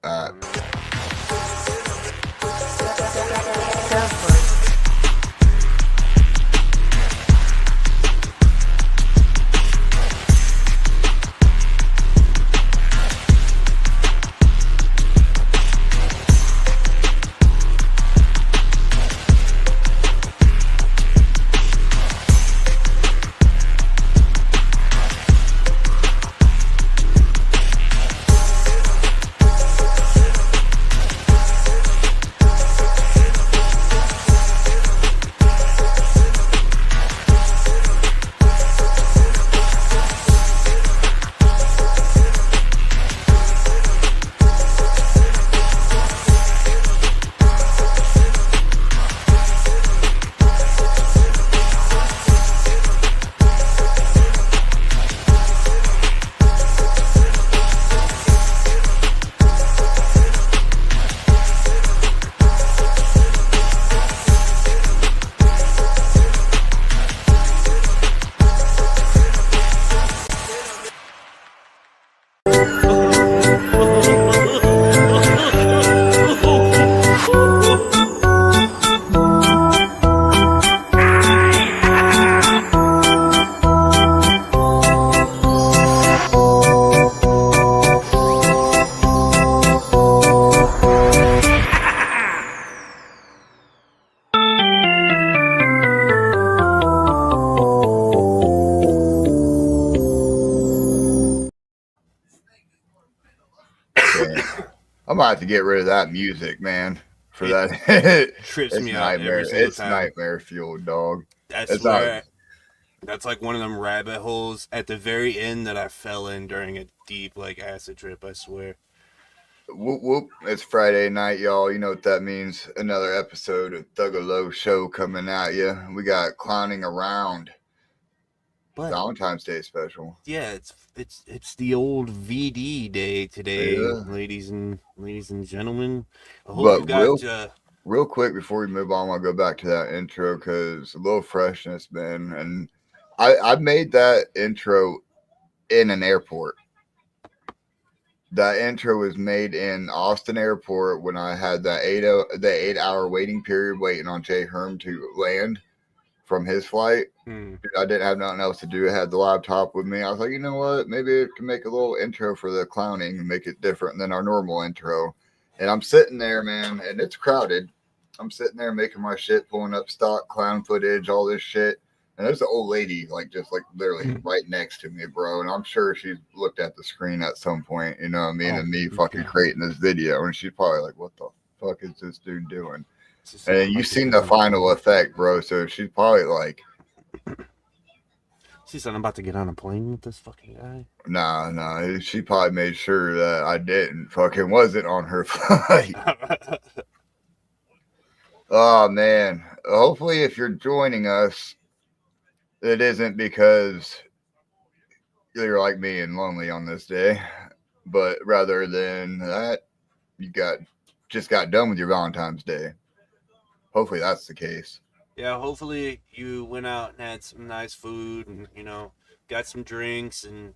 All right. I'm about to have to get rid of that music, man. For that, Trips it's me out nightmare. every single It's time. nightmare fuel, dog. I It's not. swear, that's like one of them rabbit holes at the very end that I fell in during a deep like acid trip. I swear. Whoop whoop! It's Friday night, y'all. You know what that means? Another episode of Thuggalo Show coming at you. We got clowning around. But Valentine's Day special. yeah, it's the old VD day today, Yeah. ladies and gentlemen. I hope But you got real quick before we move on, I want to go back to that intro because a little freshness, man. And I made that intro in an airport. That intro was made in Austin Airport when I had that 8 hour waiting period waiting on Jay Herm to land from his flight. I didn't have nothing else to do. I had the laptop with me. I was like, you know what? Maybe I can make a little intro for the clowning and make it different than our normal intro. And I'm sitting there, man, and it's crowded. I'm sitting there making my shit, pulling up stock clown footage, all this shit. And there's an old lady, just literally right next to me, bro. And I'm sure she's looked at the screen at some point, you know what I mean? And me fucking creating this video. And she's probably like, what the fuck is this dude doing? And you've seen the final effect, bro. So she's probably like, she said, I'm about to get on a plane with this fucking guy. Nah. She probably made sure that I wasn't on her flight. Oh, man. Hopefully, if you're joining us, it isn't because you're like me and lonely on this day, but rather than that, you just got done with your Valentine's Day. Hopefully, that's the case. Yeah, hopefully you went out and had some nice food and, got some drinks and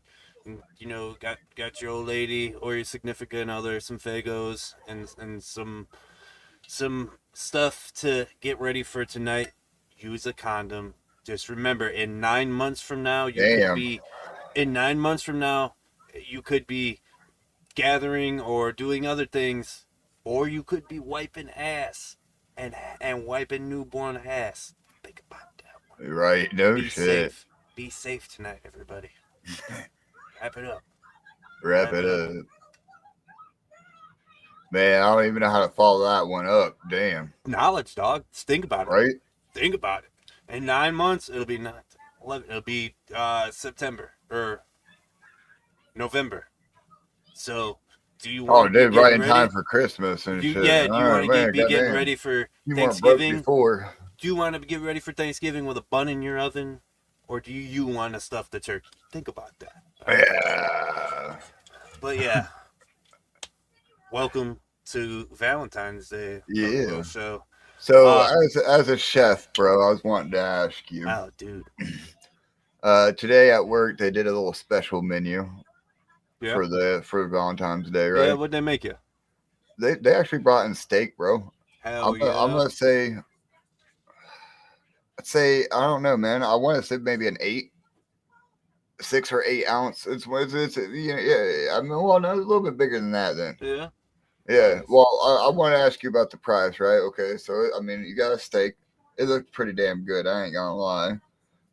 got your old lady or your significant other some Fagos and some stuff to get ready for tonight. Use a condom. Just remember, in 9 months from now, you could be gathering or doing other things, or you could be wiping ass and wiping newborn ass. Think about that one. Right? No Be shit. Safe. Be safe tonight, everybody. Wrap it up. Wrap it up. Man, I don't even know how to follow that one up. Damn. Knowledge, dog. Just think about it. Right? Think about it. In 9 months, it'll be 11. It'll be September or November. So, do you want to be right in time for Christmas and shit? Yeah, do you want to be getting ready for Thanksgiving? Before. Do you want to get ready for Thanksgiving with a bun in your oven, or do you want to stuff the turkey? Think about that. Yeah. But yeah, welcome to Valentine's Day. Yeah. Show. So as a chef, bro, I was wanting to ask you. Oh, dude. Today at work they did a little special menu for Valentine's Day, right? Yeah, what'd they make you? they actually brought in steak, bro. Hell I'm yeah. gonna say, I'd say I don't know, man. I want to say maybe an 6 or 8 ounce. It's yeah, yeah. I mean, well, no, a little bit bigger than that then. Yeah. Yeah. Nice. Well, I want to ask you about the price, right? Okay. So I mean, you got a steak. It looked pretty damn good. I ain't gonna lie.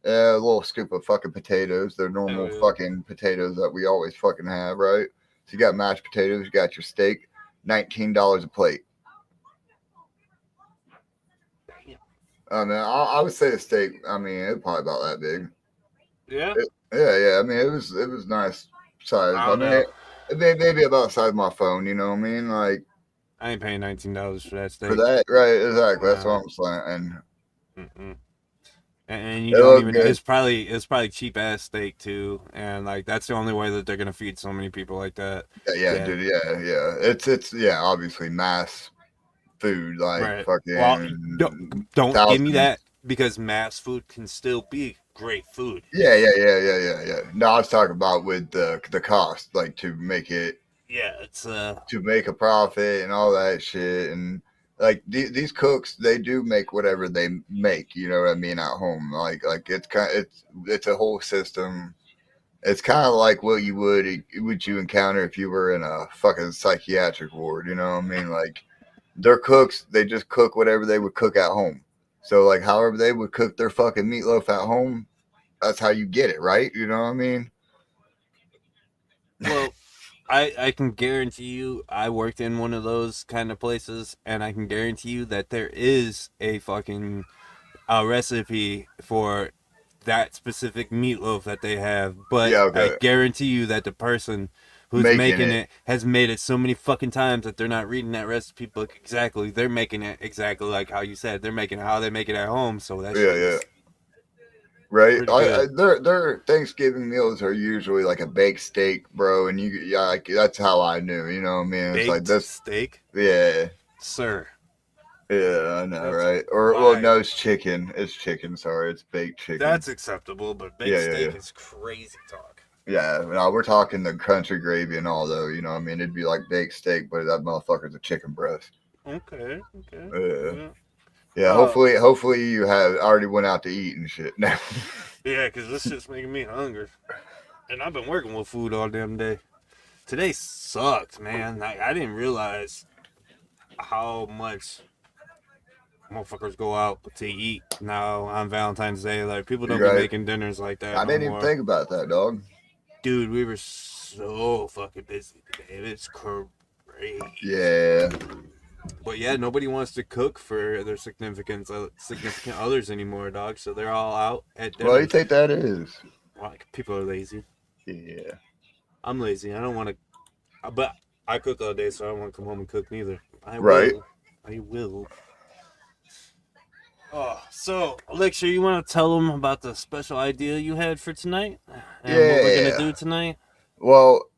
Yeah, a little scoop of fucking potatoes. They're Hell normal yeah. fucking potatoes that we always fucking have, right? So you got mashed potatoes, you got your steak, $19 a plate. Damn. I mean, I would say a steak. I mean, it's probably about that big. Yeah. Yeah, yeah. I mean, it was nice size. I I don't mean, know. it maybe about the size of my phone. You know what I mean? Like I ain't paying $19 for that for steak. that, right? Exactly. That's Nah. what I'm saying. And Mm-mm. And you it don't looked even. good. It's probably cheap ass steak too, and like that's the only way that they're gonna feed so many people like that. Yeah, yeah, Yeah. dude. Yeah, yeah. It's yeah. Obviously, mass food, like Right. Well, fucking don't give me thousands. that because mass food can still be great food. Yeah, yeah, yeah, yeah, yeah, yeah. No, I was talking about with the cost, like Yeah, it's to make a profit and all that shit, and like these cooks, they do make whatever they make. You know what I mean at home. Like it's a whole system. It's kind of like what you would you encounter if you were in a fucking psychiatric ward. You know what I mean? Like they're cooks. They just cook whatever they would cook at home. So like however they would cook their fucking meatloaf at home, that's how you get it, right? You know what I mean? well, I can guarantee you I worked in one of those kind of places, and I can guarantee you that there is a fucking recipe for that specific meatloaf that they have, but Yeah, I okay. guarantee you that the person who's Making making it. it has made it so many fucking times that they're not reading that recipe book exactly. They're making it exactly like how you said. They're making it how they make it at home, so that Yeah, shit yeah. is Right. pretty good. Their Thanksgiving meals are usually like a baked steak, bro, and yeah, like that's how I knew. You know what I mean? It's like Baked this. steak, Yeah, sir. yeah, I know, That's right? Or well, no, wild. it's chicken. It's chicken. Sorry, it's baked chicken. That's acceptable, but baked Yeah, yeah, yeah. steak is crazy talk. Yeah, no, we're talking the country gravy and all though. You know, what I mean, it'd be like baked steak, but that motherfucker's a chicken breast. Okay, okay. Yeah, Yeah. yeah. Uh, Hopefully, you have already went out to eat and shit. Now, yeah, because this shit's making me hungry. And I've been working with food all damn day. Today sucked, man. I didn't realize how much motherfuckers go out to eat now on Valentine's Day. Like, people don't you're be right. making dinners like that I no didn't even more. think about that, dog. Dude, we were so fucking busy today. It's crazy. Yeah. But yeah, nobody wants to cook for their significant others anymore, dog. So they're all out at What do you dinners. think that is? Like, people are lazy. Yeah. I'm lazy. I don't want to. But I cook all day, so I don't want to come home and cook neither. I Right. will. I will. Oh, so Elixir, you want to tell them about the special idea you had for tonight and what we're gonna Yeah. do tonight? Well,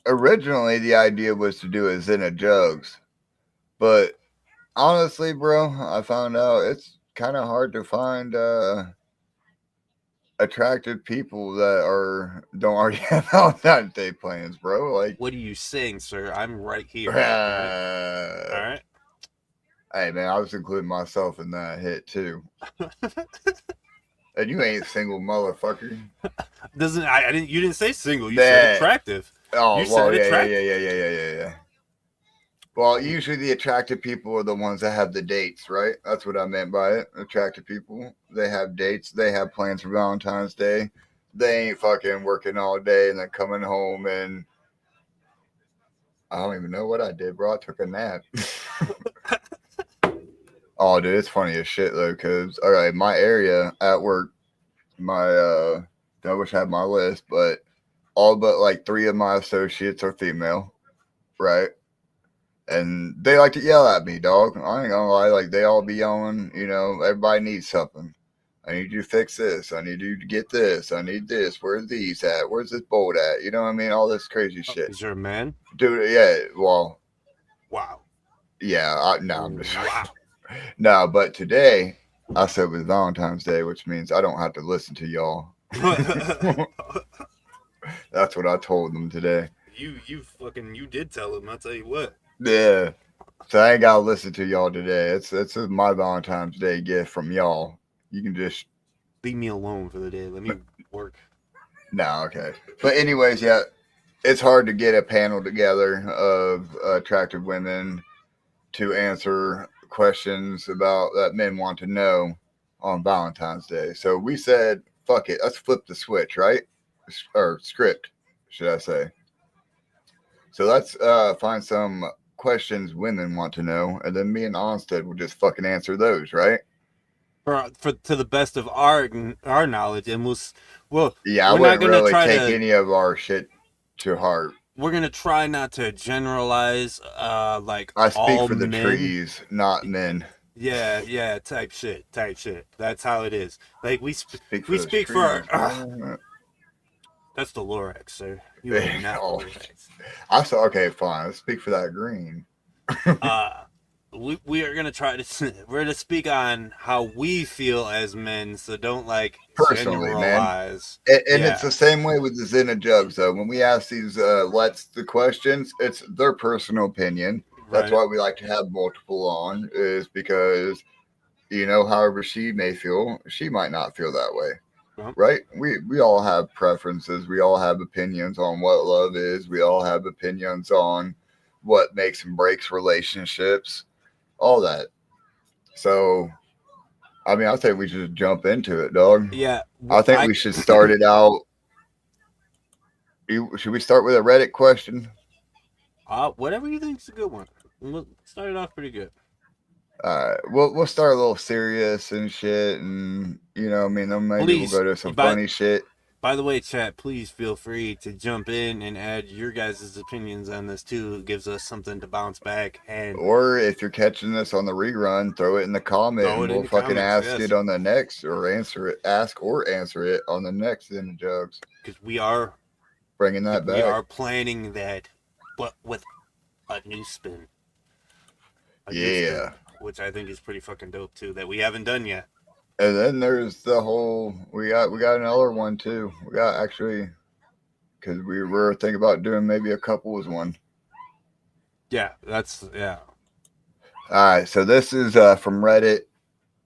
originally the idea was to do a Zen of Jugs, but honestly, bro, I found out it's kind of hard to find attractive people that are don't already have Valentine's Day plans, bro. Like, What are you saying, sir? I'm right here. All right. hey man, I was including myself in that hit too. And you ain't single, motherfucker. Doesn't I didn't you didn't say single? You said That. attractive. Oh You well, said yeah, yeah, yeah, attractive. yeah, yeah, yeah, yeah, yeah. Well, usually the attractive people are the ones that have the dates, right? That's what I meant by it. Attractive people, they have dates, they have plans for Valentine's Day. They ain't fucking working all day and then coming home and I don't even know what I did, bro. I took a nap. Oh, dude, it's funny as shit though, cause all right, my area at work, my I wish I had my list, but all but like three of my associates are female, right? And they like to yell at me, dog. I ain't gonna lie, like they all be yelling, you know, everybody needs something. I need you to fix this. I need you to get this. I need this. Where's these at? Where's this bolt at? You know what I mean? All this crazy Oh, shit. is there a man? Dude, yeah, well, Wow. yeah, no, I'm just Wow. no, but today I said it was Valentine's Day, which means I don't have to listen to y'all. That's what I told them today. you did tell him. I'll tell you what. Yeah. So I ain't gotta listen to y'all today. It's my Valentine's Day gift from y'all. You can just Leave me alone for the day. Let me work. no, okay. But anyways, yeah, it's hard to get a panel together of attractive women to answer questions about that men want to know on Valentine's Day. So we said, fuck it, let's flip the switch, right? Or script, should I say? So let's find some questions women want to know, and then me and Onstead will just fucking answer those, right? For to the best of our knowledge, and well, Yeah, I we're not wouldn't gonna really try take to. any of our shit to heart. We're gonna try not to generalize, like I speak all for the men. trees, not men. Yeah, yeah, type shit. That's how it is. Like Speak for we those speak for our. trees, man. That's the Lorax, sir. You are not the Oh, Lorax. I saw. Okay, fine. Let's speak for that green. Uh, we are gonna try to we're gonna speak on how we feel as men, so don't like Personally, man. generalize. And it's Yeah, the same way with the Zena Jugs, though. When we ask these let's the questions, it's their personal opinion. That's right. why we like to have multiple on, is because however she may feel, she might not feel that way. Well, Right? We all have preferences. We all have opinions on what love is. We all have opinions on what makes and breaks relationships. All that. So I mean, I think we should jump into it, dog. yeah, I think I we should start it out. Should we start with a Reddit question? whatever you think's a good one. We'll start it off pretty good. We'll start a little serious and shit, and I mean, then maybe we'll Please, go to some by funny shit. by the way, chat, please feel free to jump in and add your guys' opinions on this too. It gives us something to bounce back and Or if you're catching this on the rerun, throw it in the comment, throw and it in we'll the fucking comments. ask Yes, it on the next, or answer it, ask or answer it on the next in the jugs. because we are Bringing that we back. are planning that, but with a new spin. Yeah. Which I think is pretty fucking dope too. That we haven't done yet. And then there's the whole we got another one too. We got actually because we were thinking about doing maybe a couples one. Yeah, that's yeah. All right, so this is from Reddit.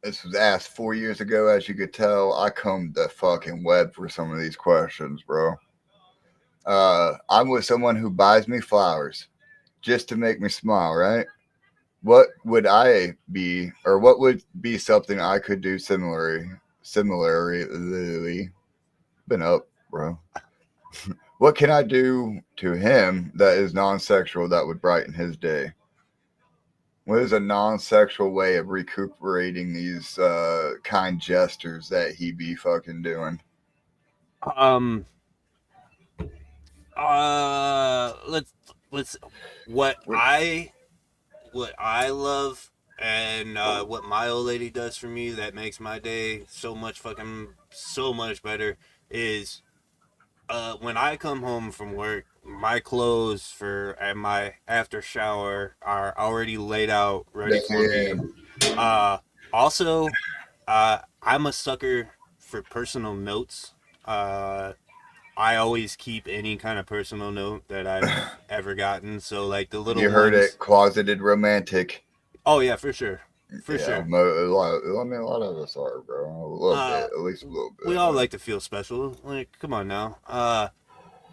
This was asked 4 years ago. As you could tell, I combed the fucking web for some of these questions, bro. I'm with someone who buys me flowers just to make me smile, right? What would I be, or what would be something I could do similarly, been up, bro. What can I do to him that is non-sexual that would brighten his day? What is a non-sexual way of recuperating these kind gestures that he be fucking doing? Um. Let's what I love and what my old lady does for me that makes my day so much better is when I come home from work, my clothes for and my after shower are already laid out ready for me. Damn. Uh, also, I'm a sucker for personal notes. Uh, I always keep any kind of personal note that I've ever gotten. So like the little You heard ones. it, closeted romantic. Oh yeah, for sure, for Yeah, sure. a lot of us are, bro. A little Uh, bit, at least a little we bit. all like to feel special. Like, come on now.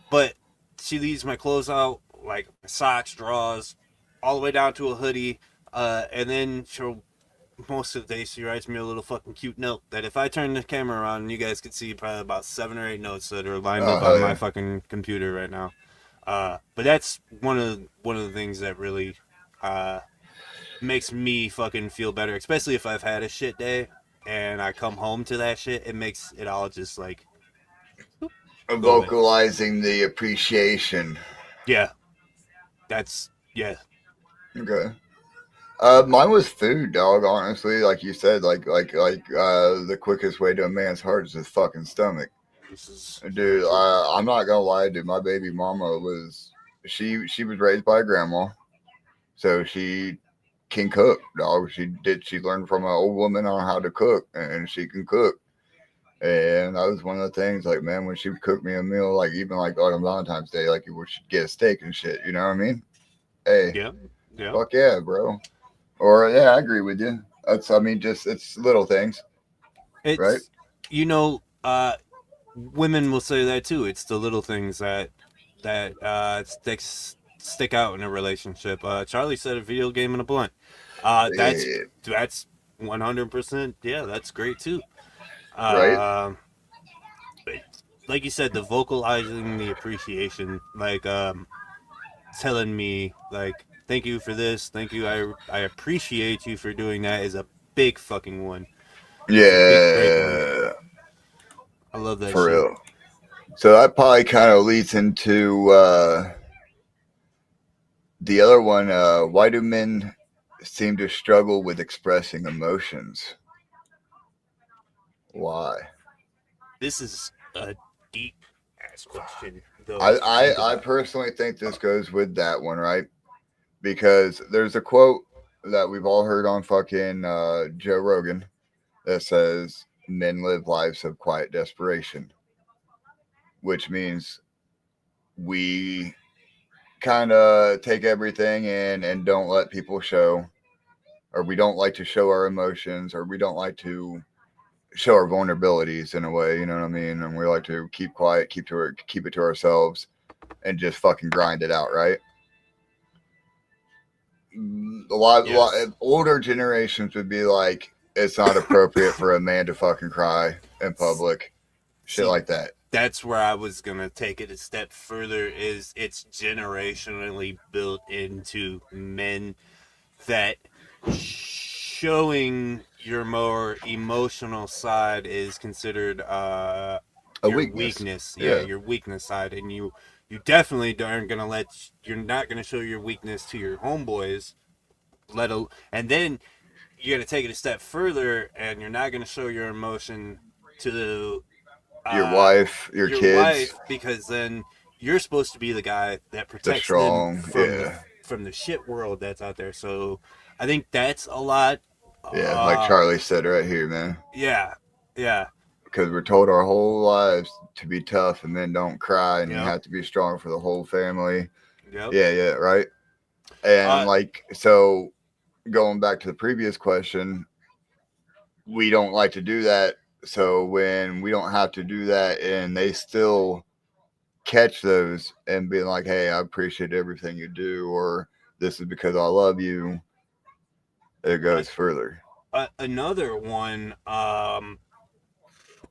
But she leaves my clothes out, like socks, drawers, all the way down to a hoodie. And then she'll most of the day she writes me a little fucking cute note that if I turn the camera around, you guys could see probably about 7 or 8 notes that are lined Oh up on hell my yeah. fucking computer right now. But that's one of the things that really uh makes me fucking feel better, especially if I've had a shit day and I come home to that shit. It makes it all just like go away. Vocalizing the appreciation. Yeah, that's yeah. Okay. Mine was food, dog. Honestly, like you said, the quickest way to a man's heart is his fucking stomach, This is very dude. true. I'm not gonna lie, dude. My baby mama was she was raised by a grandma, so she can cook, dog. She learned from an old woman on how to cook, and she can cook. And that was one of the things, like man, when she would cook me a meal, like even like on Valentine's Day, like you should get a steak and shit. You know what I mean? Hey, Yeah, Yeah. Fuck yeah, bro. Or yeah, I agree with you. That's, I mean, just it's little things, right? It's, you know, women will say that too. It's the little things that stick out in a relationship. Charlie said a video game and a blunt. That's Yeah, 100%. Yeah, that's great too. right. Uh, but like you said, the vocalizing the appreciation, like telling me like thank you for this, thank you, I appreciate you for doing that is a big fucking one. It's a big great one. Yeah, I love that for shit. real. So that probably kind of leads into the other one. Why do men seem to struggle with expressing emotions? Why? This is a deep ass question, though. I, If you think I about it, personally think this goes with that one, right? Because there's a quote that we've all heard on fucking Joe Rogan that says men live lives of quiet desperation, which means we kind of take everything in and don't let people show, or we don't like to show our emotions, or we don't like to show our vulnerabilities in a way, you know what I mean? And we like to keep quiet, keep it to ourselves, and just fucking grind it out, right? A lot yes. older generations would be like, it's not appropriate for a man to fucking cry in public, shit See, like that. that's where I was gonna take it a step further. Is it's generationally built into men that showing your more emotional side is considered A your weakness. weakness. Yeah, Yeah. your weakness side, and you definitely aren't gonna you're not gonna show your weakness to your homeboys. And then you're gonna take it a step further, and you're not gonna show your emotion to Your uh, wife, your your kids, wife, because then you're supposed to be the guy that the protects them strong. Yeah. from the shit world that's out there. So I think that's a lot. Yeah. Like Uh, Charlie said right here, man. yeah, yeah, Because we're told our whole lives to be tough and men don't cry and you yep, have to be strong for the whole family. yep. Yeah, yeah, right. And Uh, like, so going back to the previous question, we don't like to do that. So when we don't have to do that and they still catch those and being like, hey, I appreciate everything you do, or this is because I love you, it uh, goes further. another one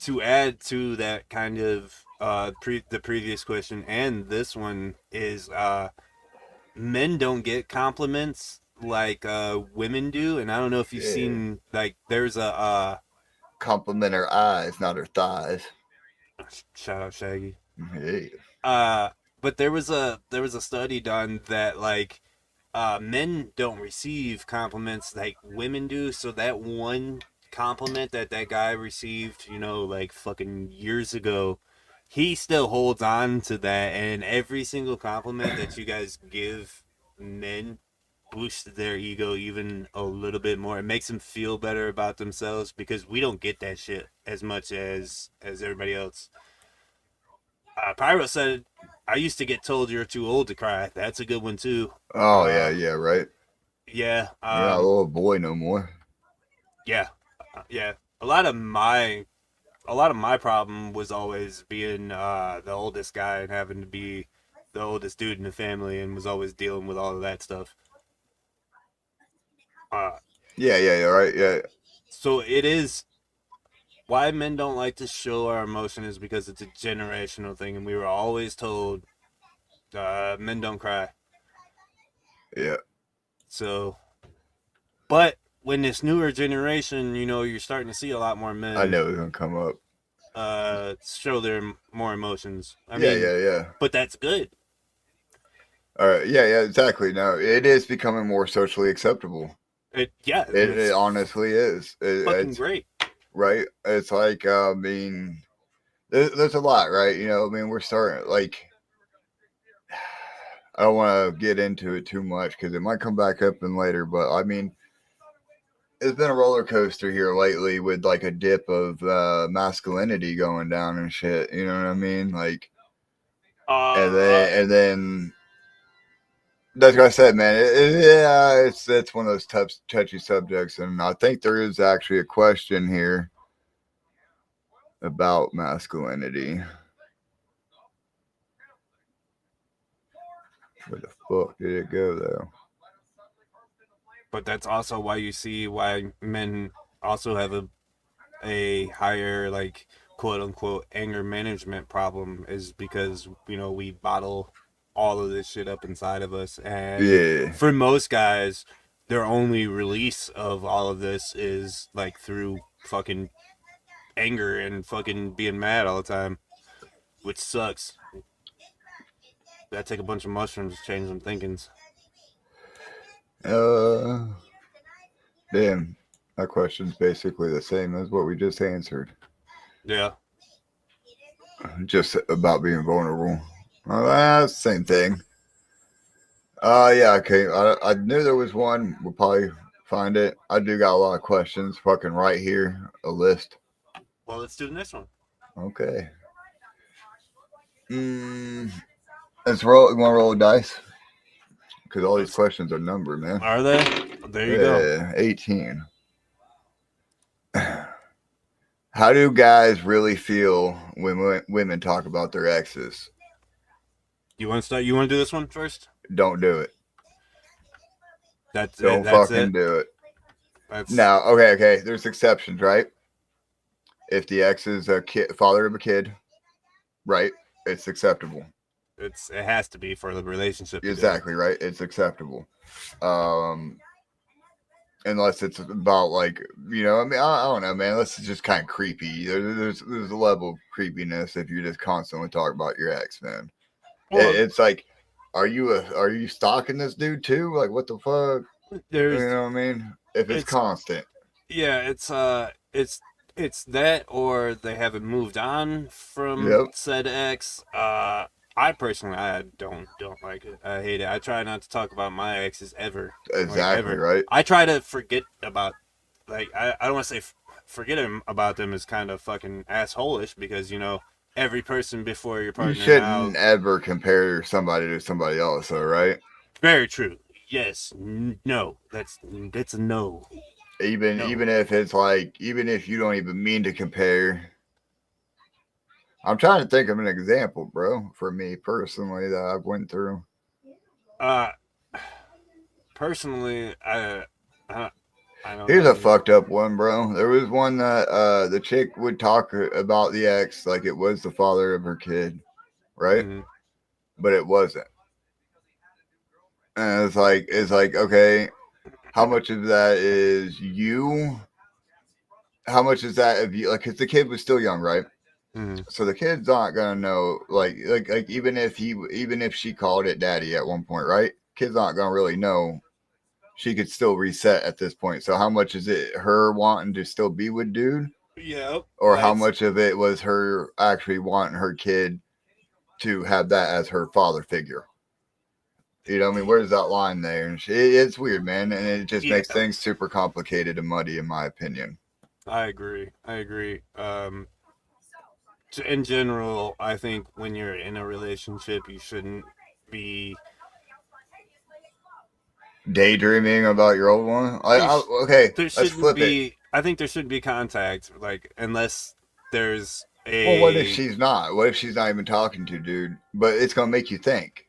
to add to that kind of the previous question and this one is men don't get compliments like women do, and I don't know if you've Yeah. seen like there's a Compliment her eyes, not her thighs. shout out Shaggy. Yeah. Uh, but there was a study done that like men don't receive compliments like women do. So that one compliment that guy received, like fucking years ago, he still holds on to that. And every single compliment that you guys give men boosts their ego even a little bit more. It makes them feel better about themselves because we don't get that shit as much as everybody else. Pyro said, "I used to get told you're too old to cry." That's a good one too. Oh, yeah, yeah, right. Yeah, You're not a little boy no more. yeah, yeah. A lot of my problem was always being the oldest guy and having to be the oldest dude in the family, and was always dealing with all of that stuff. Uh, Yeah, yeah, yeah, right. Yeah. so it is why men don't like to show our emotion is because it's a generational thing, and we were always told men don't cry. Yeah. So, but when this newer generation, you're starting to see a lot more I men know it's going to come up. show their more emotions. I Yeah, mean, yeah, yeah. but that's good. All right. Yeah, yeah, exactly. No, it is becoming more socially acceptable. Yeah, It it's honestly is. fucking It's great. right. It's like, I mean, there's a lot, right? You know, I mean, we're starting, like, I don't want to get into it too much because it might come back up in later, but I mean, it's been a roller coaster here lately with like a dip of masculinity going down and shit. You know what I mean? Like, Uh, and then That's what I said, man. Yeah, it's one of those tough, touchy subjects, and I think there is actually a question here about masculinity. Where the fuck did it go, though? But that's also why you see why men also have a higher, like, quote unquote anger management problem, is because we bottle all of this shit up inside of us, and Yeah, for most guys their only release of all of this is like through fucking anger and fucking being mad all the time, which sucks. Gotta take a bunch of mushrooms to change some thinkings. uh, damn, that question's basically the same as what we just answered. Yeah. Just about being vulnerable. Well, that's the same thing. Yeah, okay. I knew there was one. We'll probably find it. I do got a lot of questions fucking right here, a list. Well, let's do the next one. Okay. Let's roll. You want to roll a dice? Because all these questions are numbered, man. Are they? There you go. 18. How do guys really feel when women talk about their exes? You want to start? You want to do this one first? Don't do it. Don't fucking do it. No, okay. There's exceptions, right? If the ex is a father of a kid, right? It's acceptable. It has to be for the relationship. Exactly, right? It's acceptable. Unless it's about like, I don't know, man. Unless it's just kind of creepy. There's a level of creepiness if you just constantly talk about your ex, man. Well, it's like, are you stalking this dude too? Like, what the fuck? You know what I mean? If it's constant. Yeah, it's that, or they haven't moved on from said ex. I personally, I don't like it. I hate it. I try not to talk about my exes ever. Exactly, like, ever. Right. I try to forget about, like, I don't want to say forgetting about them is kind of fucking asshole-ish, because, every person before your partner. You shouldn't ever compare somebody to somebody else, though, right? Very true. Yes. No. That's a no. Even if it's like, even if you don't even mean to compare. I'm trying to think of an example, bro, for me personally that I've went through. Personally, I don't Here's a fucked up one, bro. There was one that the chick would talk about the ex like it was the father of her kid, right? Mm-hmm. But it wasn't. And it's like, okay, how much of that is you? How much is that of you? Like, because the kid was still young, right? Mm-hmm. So the kid's not gonna know, like even if she called it daddy at one point, right? Kid's not gonna really know. She could still reset at this point. So how much is it her wanting to still be with dude? Yeah. Or how much of it was her actually wanting her kid to have that as her father figure? You know what I mean? Where's that line there? And it's weird, man. And it just makes things super complicated and muddy, in my opinion. I agree. In general, I think when you're in a relationship, you shouldn't be daydreaming about your old one. Okay, let's flip it. I think there shouldn't be contact, like, unless there's a. Well, what if she's not? What if she's not even talking to dude? But it's gonna make you think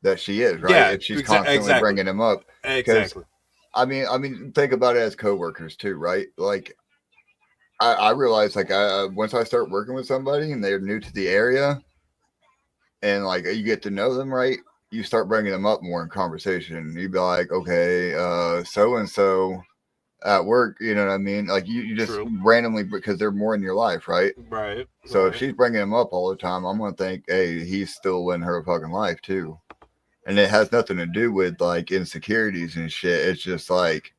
that she is, right? Yeah, if she's constantly bringing him up. Exactly. I mean, think about it as coworkers too, right? Like, I realize, like, once I start working with somebody and they're new to the area, and like you get to know them, right? You start bringing them up more in conversation. You'd be like, okay, so and so at work, you know what I mean? Like you just randomly, because they're more in your life, right? Right. So if she's bringing him up all the time, I'm gonna think, hey, he's still in her fucking life too, and it has nothing to do with like insecurities and shit. It's just like,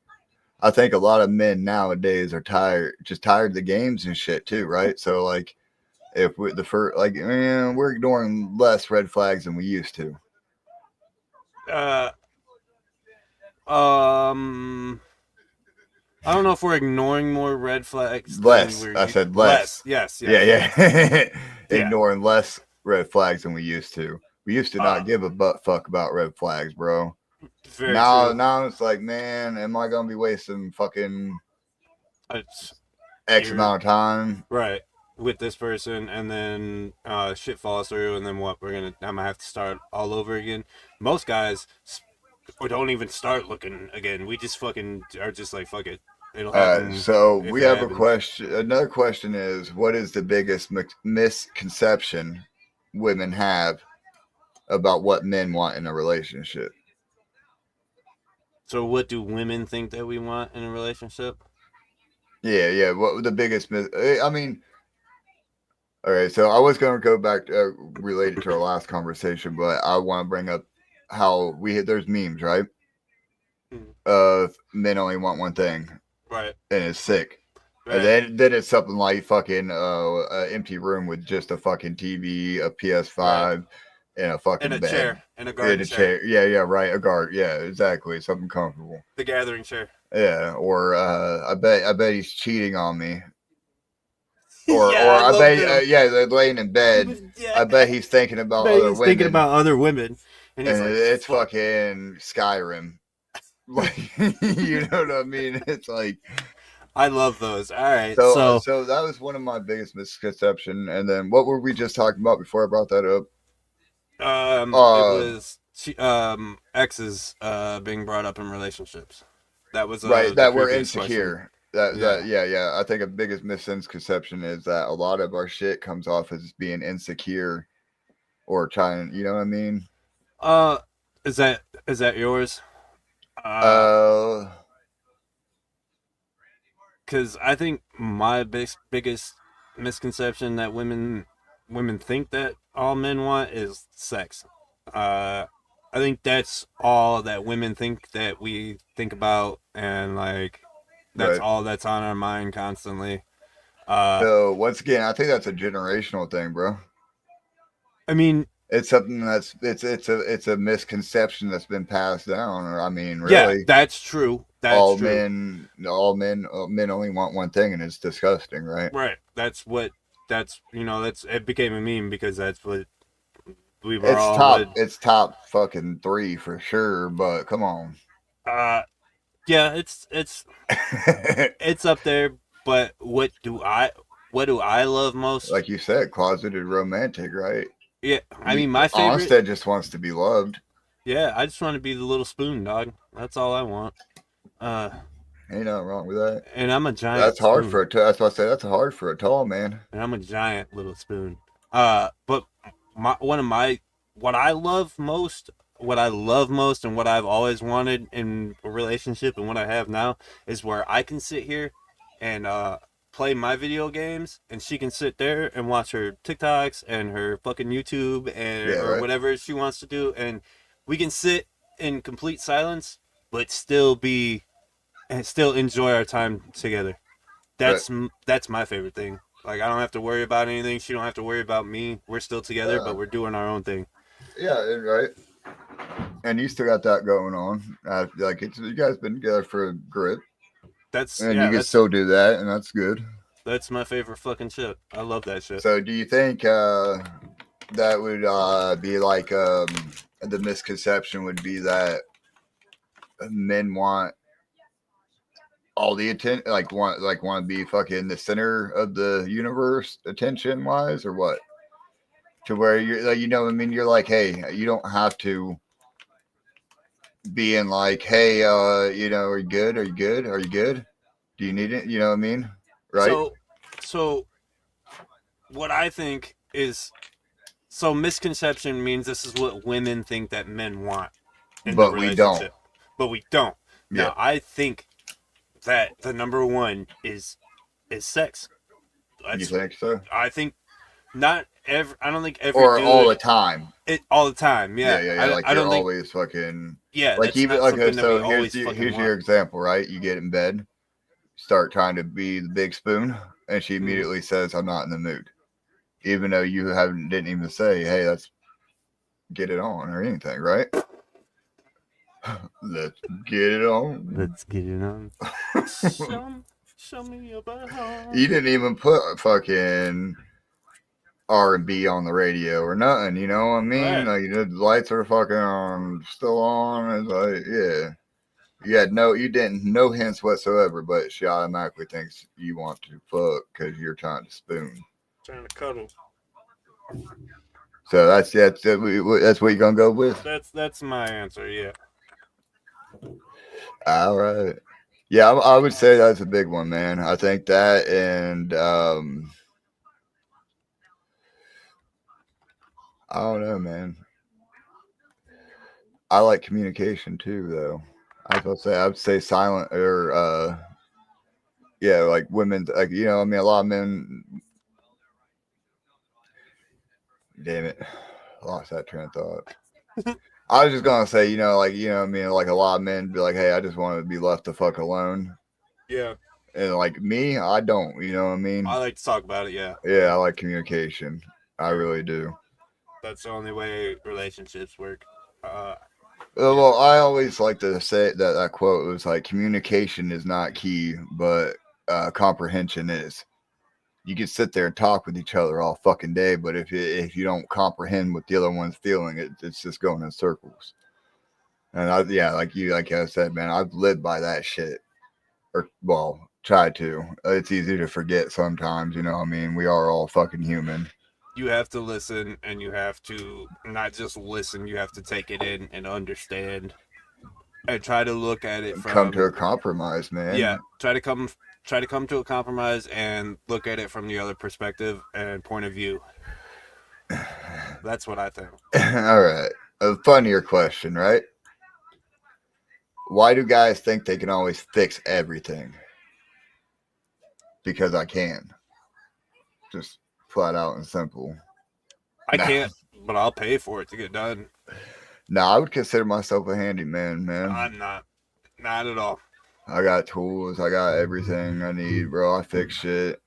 I think a lot of men nowadays are tired of the games and shit too, right? So like, if we're we're ignoring less red flags than we used to. I don't know if we're ignoring more red flags. Less. I said less. Yes. Yeah. Ignoring less red flags than we used to. We used to not give a butt fuck about red flags, bro. Very true. Now it's like, man, am I gonna be wasting fucking It's X amount of time? Right. With this person, and then shit falls through, and then what? I'm gonna have to start all over again. Most guys or don't even start looking again. We just fucking are just like, fuck it. It'll happen. So we have happens. a question. Another question is, what is the biggest misconception women have about what men want in a relationship? So what do women think that we want in a relationship? Yeah. What the biggest I mean, all right. So I was going to go back related to our last conversation, but I want to bring up how there's memes, right? Of men only want one thing, right? And it's sick. Right. And then it's something like fucking an empty room with just a fucking TV, a PS5, right. And a fucking bed. Chair. And a garden chair. Yeah, right. A guard. Yeah, exactly. Something comfortable. The gathering chair. Yeah, or I bet he's cheating on me. Or I bet they're laying in bed. Yeah. I bet he's thinking about other women. Thinking about other women. And it's fucking Skyrim. Like, you know what I mean? It's like, I love those. All right. So that was one of my biggest misconceptions. And then what were we just talking about before I brought that up? It was exes being brought up in relationships. That was right. That we're insecure. Yeah. I think a biggest misconception is that a lot of our shit comes off as being insecure or trying. You know what I mean? Is that yours? Because I think my biggest misconception that women think that all men want is sex. I think that's all that women think that we think about, and like that's right. All that's on our mind constantly. So once again, I think that's a generational thing, bro. I mean, it's something that's it's a misconception that's been passed down. Or I mean, really, yeah, that's true. All men only want one thing, and it's disgusting, right? Right. It became a meme because that's what we were. It's top fucking 3 for sure. But come on. Yeah, it's it's up there. But what do I love most? Like you said, closeted romantic, right? Yeah, I mean, my favorite. Onstead just wants to be loved. Yeah, I just want to be the little spoon, dog. That's all I want. Ain't nothing wrong with that. And I'm a giant. That's hard spoon. That's why I say that's hard for a tall man. And I'm a giant little spoon. But what I love most, and what I've always wanted in a relationship, and what I have now is where I can sit here and play my video games, and she can sit there and watch her TikToks and her fucking YouTube or whatever she wants to do, and we can sit in complete silence, but still enjoy our time together. That's my favorite thing. Like, I don't have to worry about anything. She don't have to worry about me. We're still together, but we're doing our own thing. Yeah, right. And you still got that going on. You guys been together for a grip. You can still do that, and that's good. That's my favorite fucking shit. I love that shit. So, do you think that would be like the misconception would be that men want all the attention, want to be fucking the center of the universe, attention wise, or what? To where you're like, I mean, you're like, hey, you don't have to be in like, hey, are you good? Are you good? Are you good? Do you need it? You know what I mean? Right. So what I think is, misconception means this is what women think that men want. But we don't. But we don't. Yeah. Now, I think that the number one is sex. You think so? I think not every. I don't think every. Or all the time. All the time. Yeah. Yeah. Like I don't always fucking. Yeah. Like even so. Here's your example, right? You get in bed, start trying to be the big spoon, and she immediately says, "I'm not in the mood," even though you didn't even say, "Hey, let's get it on" or anything, right? Let's get it on. Let's get it on. Show me your butt. You didn't even put fucking R&B on the radio or nothing. You know what I mean? Right. Like the lights are fucking on, still on. It's like, yeah. You didn't no hints whatsoever, but she automatically thinks you want to fuck because you're trying to spoon. Trying to cuddle. So that's what you're gonna go with. That's my answer. Yeah. All right. Yeah, I would say that's a big one, man. I think that, and I don't know, man. I like communication too, though. I would say silent or yeah, like women, like I mean, a lot of men. Damn it, lost that train of thought. I was just gonna say, like I mean, like a lot of men be like, hey, I just want to be left the fuck alone. Yeah. And like me, I don't. You know what I mean? I like to talk about it. Yeah. Yeah, I like communication. I really do. That's the only way relationships work. Well, I always like to say that quote was like, communication is not key, but comprehension is. You can sit there and talk with each other all fucking day, but if you don't comprehend what the other one's feeling, it's just going in circles. And like I said, man, I've lived by that shit, or well, try to. It's easy to forget sometimes, you know what I mean? We are all fucking human. You have to listen, and you have to not just listen, you have to take it in and understand and try to look at it from come to a compromise, man. Yeah, try to come to a compromise and look at it from the other perspective and point of view. That's what I think. All right. A funnier question, right? Why do guys think they can always fix everything? Because I can. Just flat out and simple. I can't, but I'll pay for it to get done. No, I would consider myself a handyman, man. I'm not. Not at all. I got tools. I got everything I need, bro. I fix shit.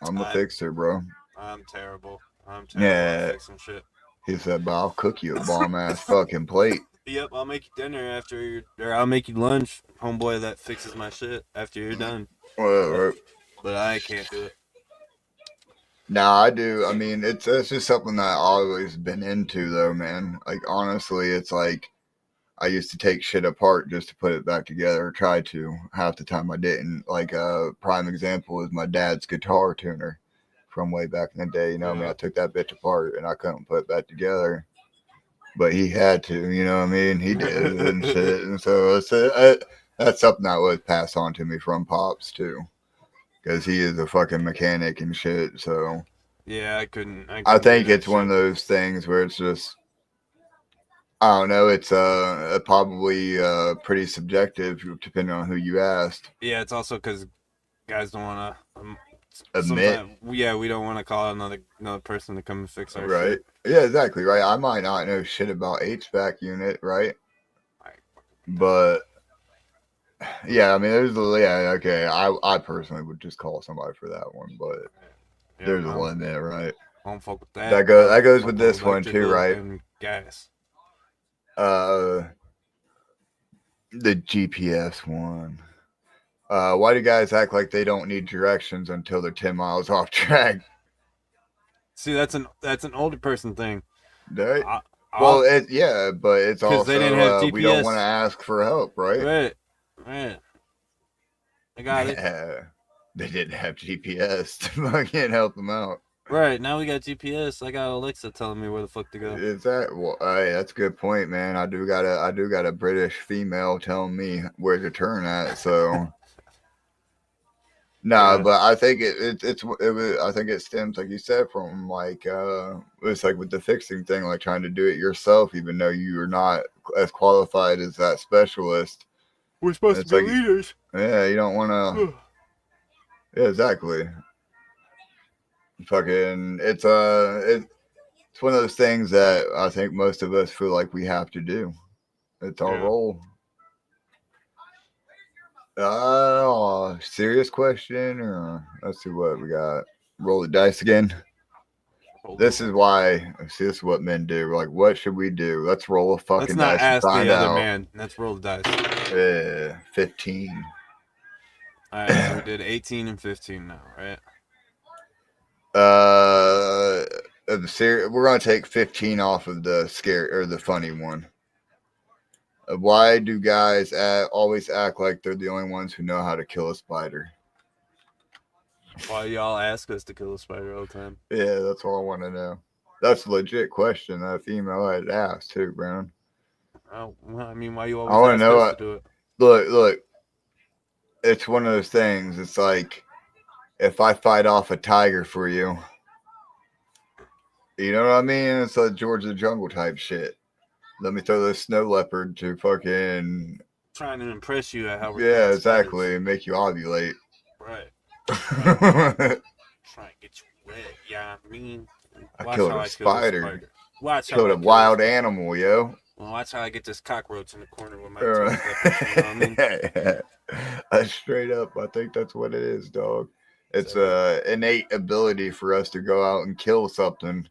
I'm a fixer, bro. I'm terrible. At fixing shit. He said, but I'll cook you a bomb ass fucking plate. Yep, I'll make you dinner or I'll make you lunch, homeboy that fixes my shit after you're done. But I can't do it. No, I do. I mean, it's just something that I've always been into, though, man. Like, honestly, it's like I used to take shit apart just to put it back together, or try to. Half the time I didn't. Like, a prime example is my dad's guitar tuner from way back in the day. You know what I mean? I took that bitch apart and I couldn't put it back together. But he had to, you know what I mean? He did and shit. And so that's something that was passed on to me from Pops, too. Because he is a fucking mechanic and shit, so. Yeah, I couldn't I think it's one of those things where it's just, I don't know, it's probably pretty subjective depending on who you asked. Yeah, it's also because guys don't want to admit. Yeah, we don't want to call another person to come and fix our right. shit. Yeah, exactly, right. I might not know shit about HVAC unit, right? But yeah, I mean, okay. I personally would just call somebody for that one, but there's a limit, right? I don't fuck with that. That goes with this one too, right? And gas. The GPS one. Why do guys act like they don't need directions until they're 10 miles off track? See, that's an older person thing. Right? But it's also they didn't have GPS. We don't want to ask for help, right? Right. I got it. They didn't have GPS to fucking help them out. Right, now we got GPS. I got Alexa telling me where the fuck to go. Is that hey, that's a good point, man. I do got a British female telling me where to turn at, so no, but I think I think it stems, like you said, from like it's like with the fixing thing, like trying to do it yourself, even though you are not as qualified as that specialist. We're supposed to be leaders. Yeah, you don't want to. Yeah, exactly. Fucking, it's one of those things that I think most of us feel like we have to do. It's our role. Serious question, or let's see what we got. Roll the dice again. This is why. See, this is what men do. We're like, what should we do? Let's roll a fucking dice. Let's not ask the other man. Let's roll the dice. Yeah, 15. All right, so we did 18 and 15 now, right? of the series. We're gonna take 15 off of the scare or the funny one. Why do guys always act like they're the only ones who know how to kill a spider? Why y'all ask us to kill a spider all the time? Yeah, that's all I want to know. That's a legit question that a female had asked too, Brown. Oh, well, I mean, why you I always want ask to know. us to do it? Look. It's one of those things. It's like if I fight off a tiger for you, you know what I mean? It's like George of the Jungle type shit. Let me throw this snow leopard to fucking Trying to impress you at how we're yeah, killing exactly, spiders. and make you ovulate. Right. I Trying to get you wet. Yeah, I mean, watch killed how a I kill this spider. spider. Watch Killed how a I kill wild this animal, yo. Well, watch how I get this cockroach in the corner with my toilet peppers. You know what I mean? Straight up, I think that's what it is, dog. It's So, a innate ability for us to go out and kill something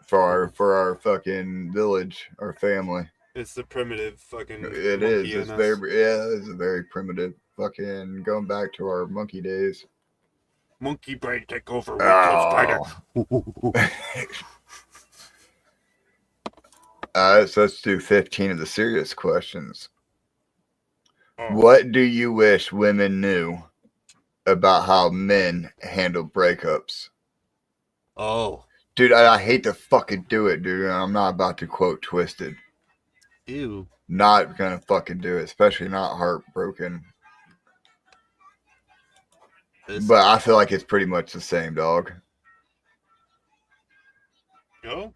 for our fucking village, our family. It's the primitive fucking It monkey is. in It's us. very it's a very primitive fucking going back to our monkey days. Monkey brain take over. We kill spider. So let's do 15 of the serious questions. Oh. What do you wish women knew about how men handle breakups? Oh. Dude, I hate to fucking do it, dude. I'm not about to quote Twisted. Ew. Not gonna fucking do it, especially not heartbroken. But I feel like it's pretty much the same, dog. Go?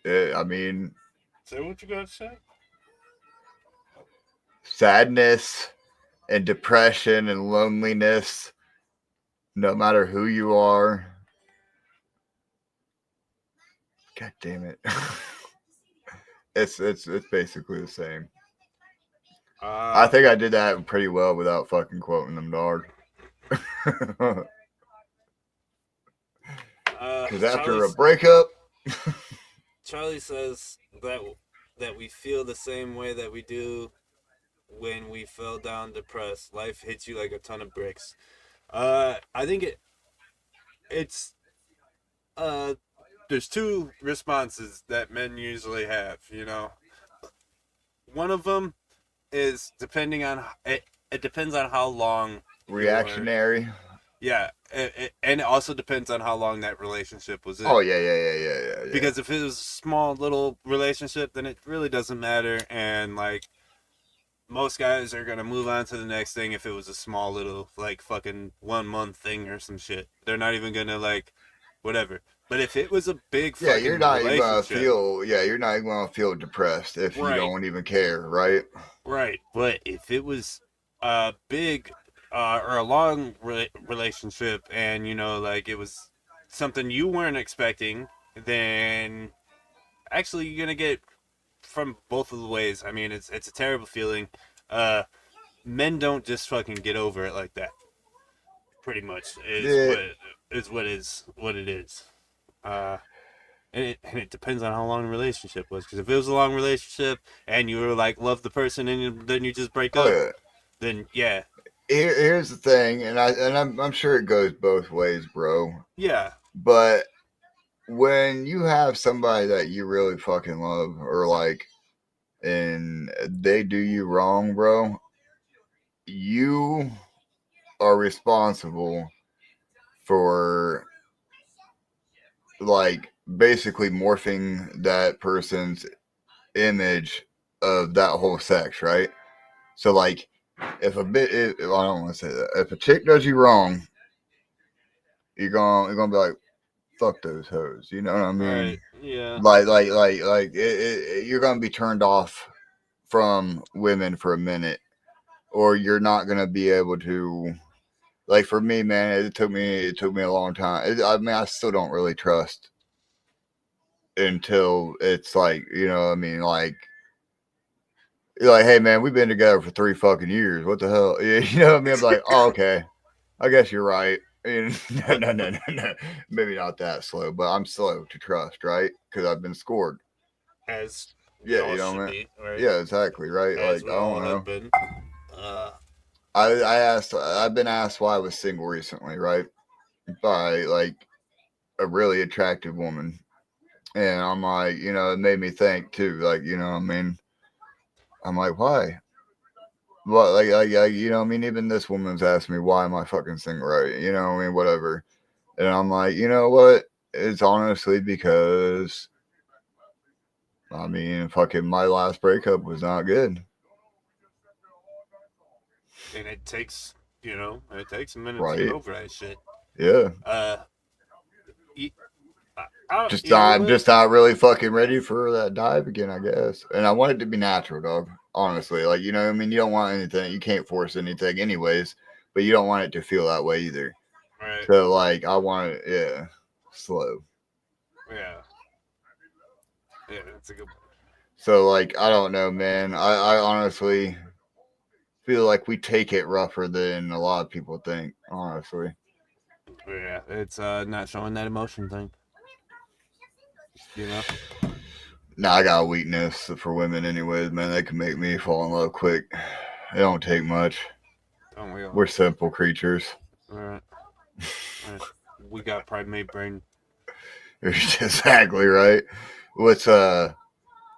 I mean, say what you gotta say. Sadness and depression and loneliness, no matter who you are. God damn it. It's basically the same. I think I did that pretty well without fucking quoting them, dog. Because after a breakup, Charlie says that we feel the same way that we do when we fell down depressed. Life hits you like a ton of bricks. I think it's there's two responses that men usually have, you know. One of them is depending on it depends on how long reactionary. Yeah, and it also depends on how long that relationship was in. Oh yeah. Because if it was a small little relationship, then it really doesn't matter, and like most guys are gonna move on to the next thing. If it was a small little like fucking 1 month thing or some shit, they're not even gonna like whatever. But if it was a big fucking you're not even gonna feel you're not even gonna feel depressed if you don't even care, right? Right, but if it was a big or a long relationship, and you know, like it was something you weren't expecting, then actually you're gonna get from both of the ways. I mean, it's a terrible feeling. Men don't just fucking get over it like that. Pretty much is what it is. And it depends on how long the relationship was. Because if it was a long relationship and you were like love the person and then you just break up, then yeah. Here's the thing, and I'm sure it goes both ways, bro. Yeah. But when you have somebody that you really fucking love, or like, and they do you wrong, bro, you are responsible for like basically morphing that person's image of that whole sex, right? So like if I don't want to say that, if a chick does you wrong, you're gonna be like, fuck those hoes, you know what I mean? Right. Yeah. You're gonna be turned off from women for a minute, or you're not gonna be able to. Like for me, man, it took me a long time. I mean, I still don't really trust until it's like, you know, I mean, like, you're like, hey, man, we've been together for 3 fucking years. What the hell? You know what I mean? I'm like, oh, okay, I guess you're right. No. Maybe not that slow, but I'm slow to trust, right? Because I've been scored. As you know what I mean? Right? Yeah, exactly, right? As like, I don't know. Been. I've been asked why I was single recently, right? By like a really attractive woman. And I'm like, it made me think too. Like, I mean, I'm like, why? Well, even this woman's asked me, why am I fucking single, right? I mean, whatever. And I'm like, you know what? It's honestly because, I mean, fucking my last breakup was not good. And it takes a minute to Right. get over that shit. Yeah. Just not really fucking ready for that dive again, I guess. And I want it to be natural, dog. Honestly, like, I mean, you don't want anything. You can't force anything, anyways. But you don't want it to feel that way either. Right. So, like, I want it, slow. Yeah. Yeah, that's a good point. So, like, I don't know, man. I honestly feel like we take it rougher than a lot of people think, honestly. Yeah, it's not showing that emotion thing. Nah, I got a weakness for women anyways, man. They can make me fall in love quick. It don't take much. Don't we all? We're simple creatures. All right. We got primate brain. Exactly right. What's or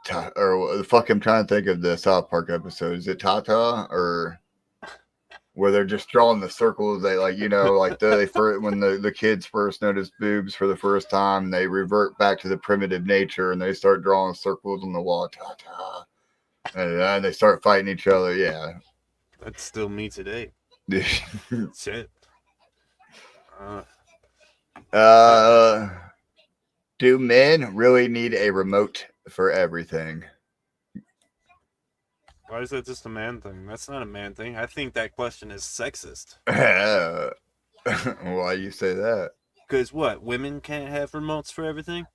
the fuck? I'm trying to think of the South Park episode. Is it Tata or where they're just drawing the circles? They like they first, when the kids first notice boobs for the first time, they revert back to the primitive nature and they start drawing circles on the wall. Tata, and they start fighting each other. Yeah, that's still me today. Shit. Do men really need a remote for everything? Why is that just a man thing? That's not a man thing. I think that question is sexist. Why you say that? Because what? Women can't have remotes for everything?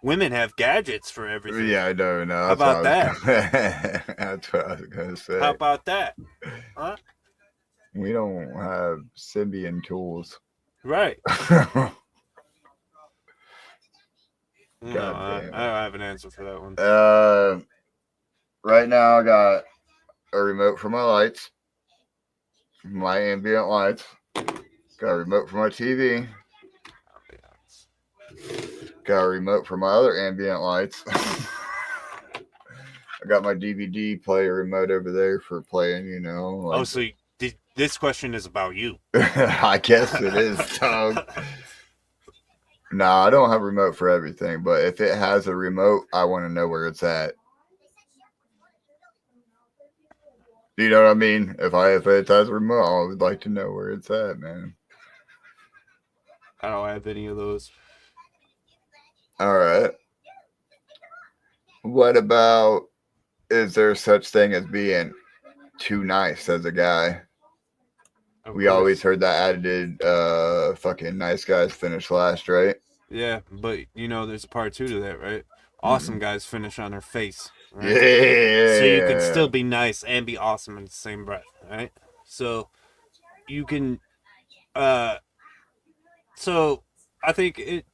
Women have gadgets for everything. Yeah, I know. How about that? That's what I was going to say. How about that? Huh? We don't have Symbian tools. Right. No, I don't have an answer for that one. Right now I got a remote for my lights, my ambient lights. Got a remote for my TV. Got a remote for my other ambient lights. I got my DVD player remote over there for playing, Like... Oh, so this question is about you. I guess it is, dog. No, I don't have a remote for everything, but if it has a remote, I want to know where it's at. You know what I mean? If it has a remote, I would like to know where it's at, man. I don't have any of those. All right. What about, is there such thing as being too nice as a guy? We always heard that added fucking nice guys finish last, right? Yeah, but there's a part 2 to that, right? Awesome guys finish on their face. Right? Yeah. So you can still be nice and be awesome in the same breath, right? So you can so I think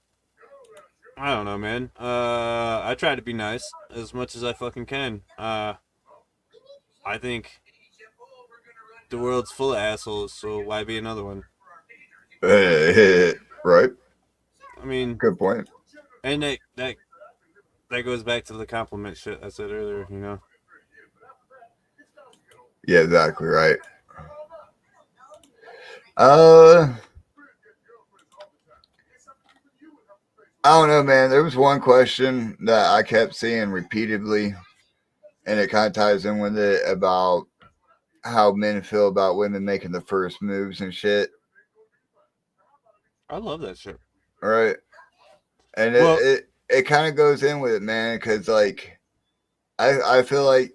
I don't know, man. I try to be nice as much as I fucking can. I think the world's full of assholes, so why be another one? Right. I mean, good point. And that goes back to the compliment shit I said earlier, Yeah, exactly right. I don't know, man. There was one question that I kept seeing repeatedly, and it kind of ties in with it about how men feel about women making the first moves and shit. I love that shit. Right. And it kind of goes in with it, man, because, like, I feel like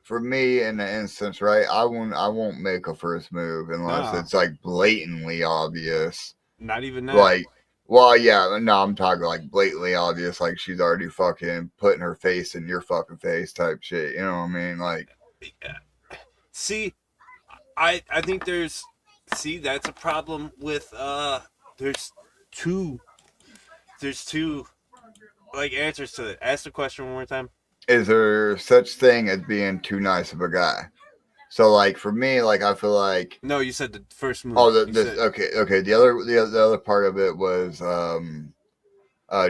for me in the instance, right, I won't make a first move unless it's, like, blatantly obvious. Not even that. Like, well, yeah, no, I'm talking, like, blatantly obvious, like she's already fucking putting her face in your fucking face type shit. You know what I mean? Like, see, I think that's a problem with there's two like answers to it. Ask the question one more time. Is there such thing as being too nice of a guy? So like for me, like I feel like No, you said the first move. oh You this said okay. The other part of it was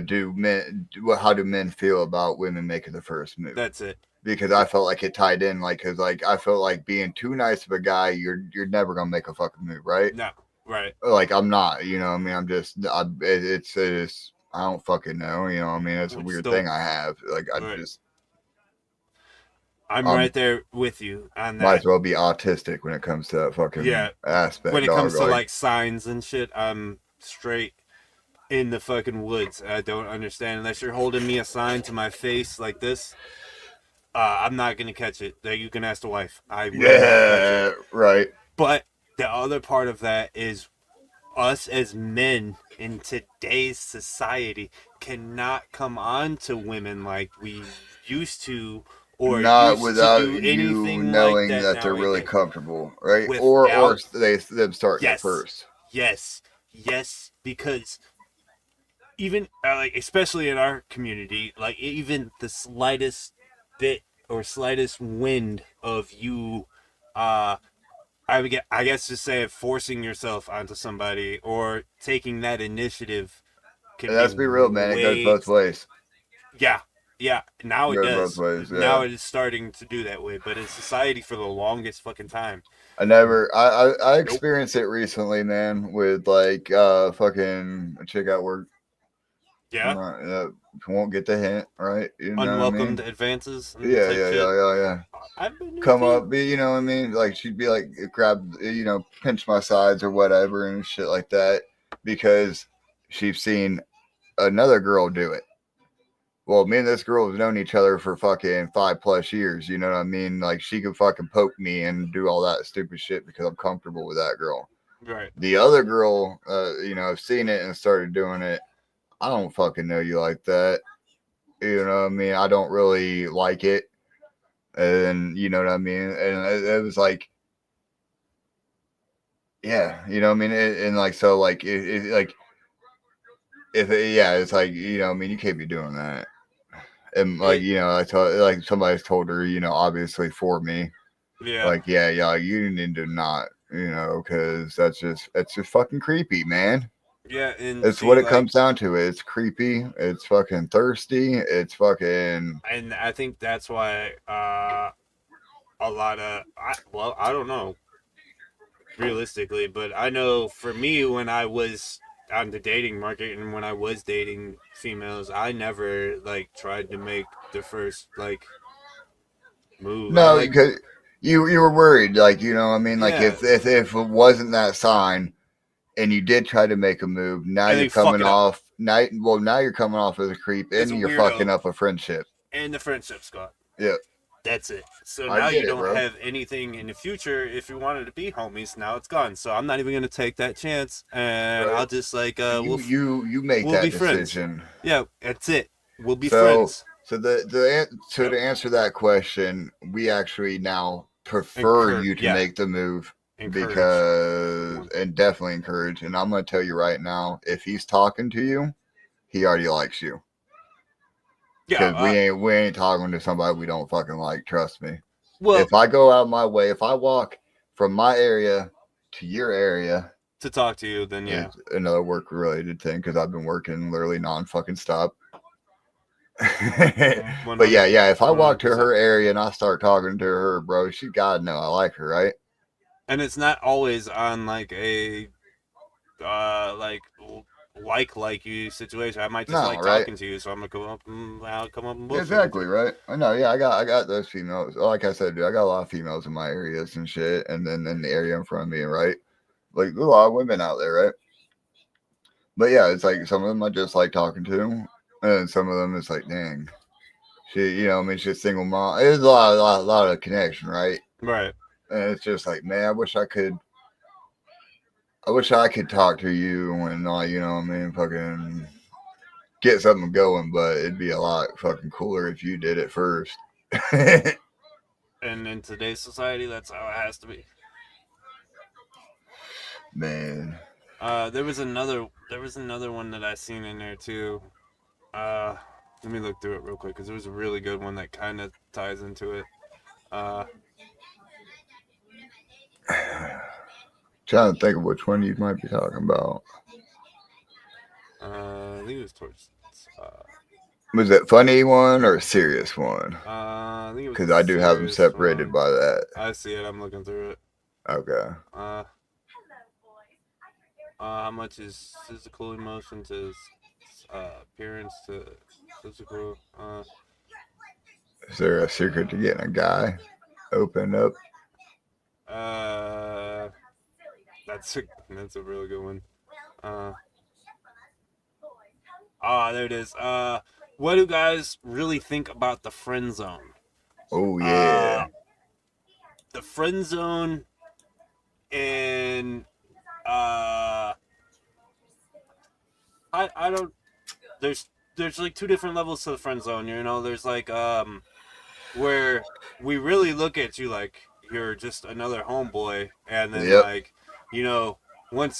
do men how do men feel about women making the first move? that's it. Because I felt like it tied in, like, cause like I felt like being too nice of a guy, you're never gonna make a fucking move, right? No, right. Like I'm not, you know. What I mean, I'm just, it's I don't fucking know, you know. What I mean, it's a Which weird don't thing I have. Like I right. just, I'm I'm right there with you on might that. as well be autistic when it comes to that Yeah, fucking when aspect, it dog. comes to Like like signs and shit, I'm straight in the fucking woods. I don't understand unless you're holding me a sign to my face like this. I'm not gonna catch it. That you can ask the wife. I will not catch it. yeah, right. But the other part of that is us as men in today's society cannot come on to women like we used to or Not used to without do you anything like knowing that that they're really nowadays. comfortable, right? Or Without they them starting it yes, first. yes, yes, because even like especially in our community, like even the slightest bit or slightest wind of you, uh, I guess to say it, forcing yourself onto somebody or taking that initiative can And be let's be real, man. It goes way both ways. yeah, yeah. Now It it goes both does. ways. Now Yeah. it is starting to do that way, but in society for the longest fucking time, I nope. experienced it recently, man, with like fucking a chick at work. Yeah, Won't get the hint, right? You know what I unwelcomed mean? advances and Yeah, type yeah, shit. yeah, yeah, yeah. I've been there Come too. up, be you know what I mean? Like she'd be like grab, pinch my sides or whatever and shit like that because she's seen another girl do it. Well, me and this girl have known each other for fucking 5+ years. You know what I mean? Like she could fucking poke me and do all that stupid shit because I'm comfortable with that girl. Right. The other girl, I've seen it and started doing it. I don't fucking know you like that. You know what I mean? I don't really like it. And you know what I mean? And it was like, yeah, you know what I mean? And like, so like, like, yeah, it's like, I mean, you can't be doing that. And like, It I told, like, somebody's told her, obviously for me, yeah. like, yeah, you need to not, because that's just fucking creepy, man. Yeah, and It's what see it like comes down to. It's creepy. It's fucking thirsty. It's fucking and I think that's why a lot of I don't know realistically, but I know for me when I was on the dating market and when I was dating females, I never like tried to make the first like move. I no, like because you were worried, like I mean, like yeah, if it wasn't that sign and you did try to make a move, now and you're they fuck coming it up off now you're coming off as a creep as and a you're fucking weirdo up a friendship. and the friendship's gone. Yeah, That's it. So I now get you it, don't bro. have anything in the future. If you wanted to be homies, now it's gone. So I'm not even gonna take that chance, and Right. I'll just like You make we'll be that friends. decision. Yeah, that's it. We'll be So friends. to Yep. answer that question, we actually now prefer Encourage. you to Yeah, make the move encourage. because One. and definitely encourage. And I'm gonna tell you right now, if he's talking to you, he already likes you. Yeah. Because we ain't talking to somebody we don't fucking like. Trust me. Well, If I go out my way, if I walk from my area to your area, to talk to you, then yeah. it's another work related thing because I've been working literally non fucking stop. But 100. yeah. If I walk to 100%. her area and I start talking to her, bro, she gotta know I like her, right? And it's not always on like a like like you situation. I might just No, like right? talking to you, so I'm gonna come up and I'll come up and bullshit with Exactly, you. right? I know. Yeah, I got those females. Like I said, dude, I got a lot of females in my areas and shit, and then in the area in front of me, right? Like there's a lot of women out there, right? But yeah, it's like some of them I just like talking to, and some of them it's like, dang, she, I mean, she's a single mom. There's a lot of connection, right? Right. And it's just like, man, I wish I could talk to you and like, what I mean, fucking get something going, but it'd be a lot fucking cooler if you did it first. And in today's society, that's how it has to be. Man, There was another one that I seen in there too. Uh, Let me look through it real quick because there was a really good one that kind of ties into it. Uh, Trying to think of which one you might be talking about. I think it was towards. Was it funny one or a serious one? I think it was Because a I do have them serious separated one. by that. I see it. I'm looking through it. Okay. How much is physical emotion to appearance to physical? Is there a secret to getting a guy opened up? That's a really good one. There it is. What do guys really think about the friend zone? Oh yeah. The friend zone and I don't. There's like two different levels to the friend zone. You know, there's like where we really look at you like you're just another homeboy, and then like, you know, once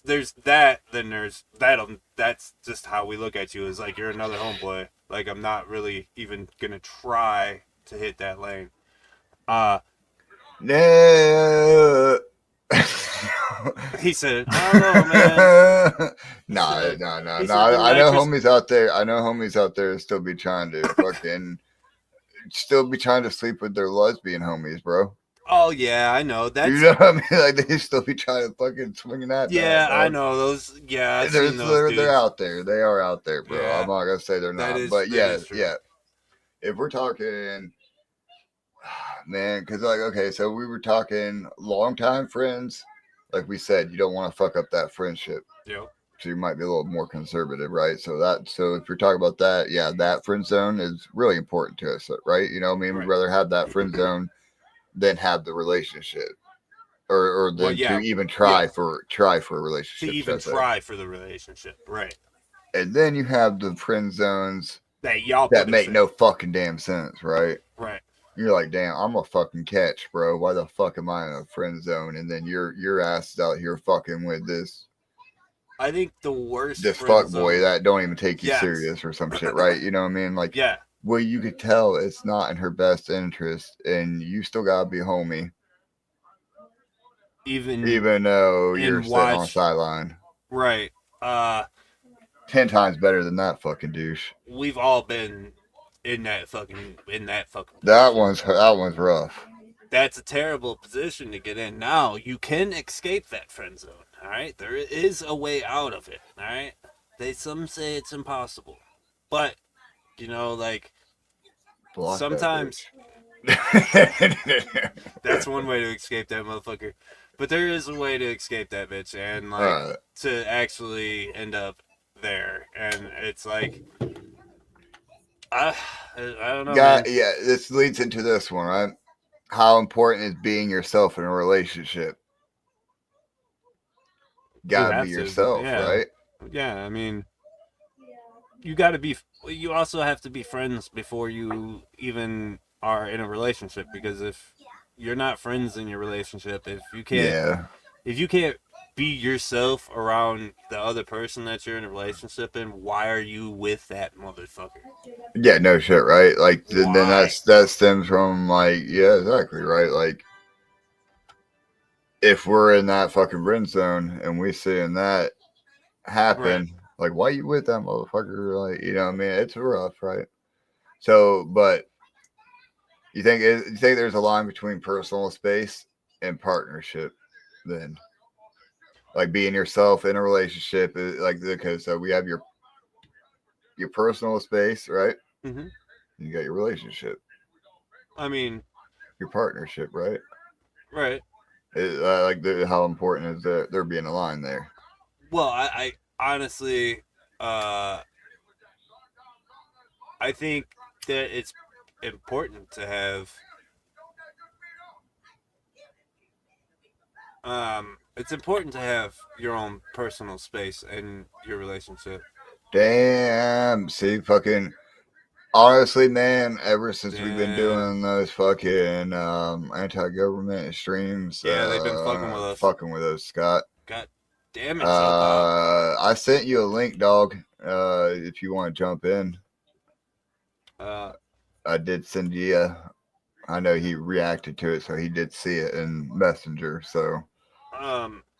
there's that, then there's that. That's just how we look at you, is like you're another homeboy. Like, I'm not really even gonna try to hit that lane. No. He said, I don't know, man. No. I know homies out there. I know homies out there still be trying to fucking still be trying to sleep with their lesbian homies, bro. Oh yeah, I know. That's, you know what I mean? Like, they still be trying to fucking swing that. Yeah, I know those. Yeah, I've seen those. They're out there. They are out there, bro. Yeah. I'm not gonna say they're not, but yeah. If we're talking, man, because like, okay, so we were talking longtime friends. Like we said, you don't want to fuck up that friendship. Yep. So you might be a little more conservative, right? So if you're talking about that, yeah, that friend zone is really important to us, right? You know what I mean? Right. We'd rather have that friend zone than have the relationship. Or than to even try for a relationship. To even try for the relationship, right? And then you have the friend zones that make no fucking damn sense, right? Right. You're like, damn, I'm a fucking catch, bro. Why the fuck am I in a friend zone? And then your ass is out here fucking with this. I think the worst. This fuck boy that don't even take you serious or some shit, right? You know what I mean? Like, yeah. Well, you could tell it's not in her best interest, and you still gotta be homie. Even though you're sitting on the sideline. Right. 10 times better than that fucking douche. We've all been in that fucking that one's rough. That's a terrible position to get in. Now, you can escape that friend zone, all right? There is a way out of it, all right? Some say it's impossible. But, you know, like, block sometimes that's one way to escape that motherfucker. But there is a way to escape that bitch, and like to actually end up there. And it's like, I don't know. Yeah, this leads into this one, right? How important is being yourself in a relationship? Gotta be yourself, right? Yeah, I mean, you also have to be friends before you even are in a relationship, because if you're not friends in your relationship, if you can't be yourself around the other person that you're in a relationship in, why are you with that motherfucker? Yeah, no shit, right? Like, then that stems from, like, yeah, exactly, right? Like, if we're in that fucking friend zone and we seeing that happen, like, why you with that motherfucker? Like, you know what I mean? It's rough, right? So, but you think there's a line between personal space and partnership then? Like, being yourself in a relationship, like, okay, so we have your personal space, right? Mm-hmm. You got your relationship. I mean, your partnership, right? Right. How important is there being a line there? Well, I honestly, I think that it's important to have. It's important to have your own personal space in your relationship. Damn, see, fucking, honestly, man, ever since we've been doing those fucking anti-government streams, they've been fucking with us, Scott. God damn it, I sent you a link, dog, if you want to jump in. I did send you I know he reacted to it, so he did see it in Messenger, so.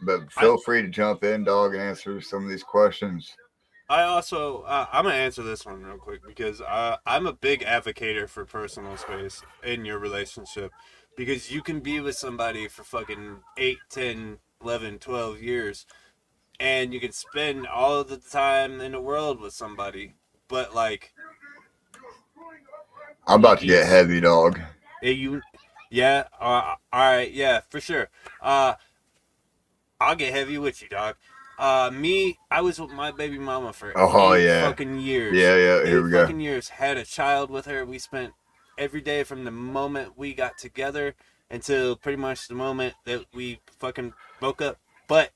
But feel free to jump in, dog, and answer some of these questions. I also I'm gonna answer this one real quick because I'm a big advocator for personal space in your relationship, because you can be with somebody for fucking 8, 10, 11, 12 years, and you can spend all of the time in the world with somebody, but like I'm about to get heavy, dog. You, yeah, all right, yeah, for sure. I'll get heavy with you, dog. I was with my baby mama for eight fucking years. Yeah, here we go. 8 fucking years. Had a child with her. We spent every day from the moment we got together until pretty much the moment that we fucking broke up. But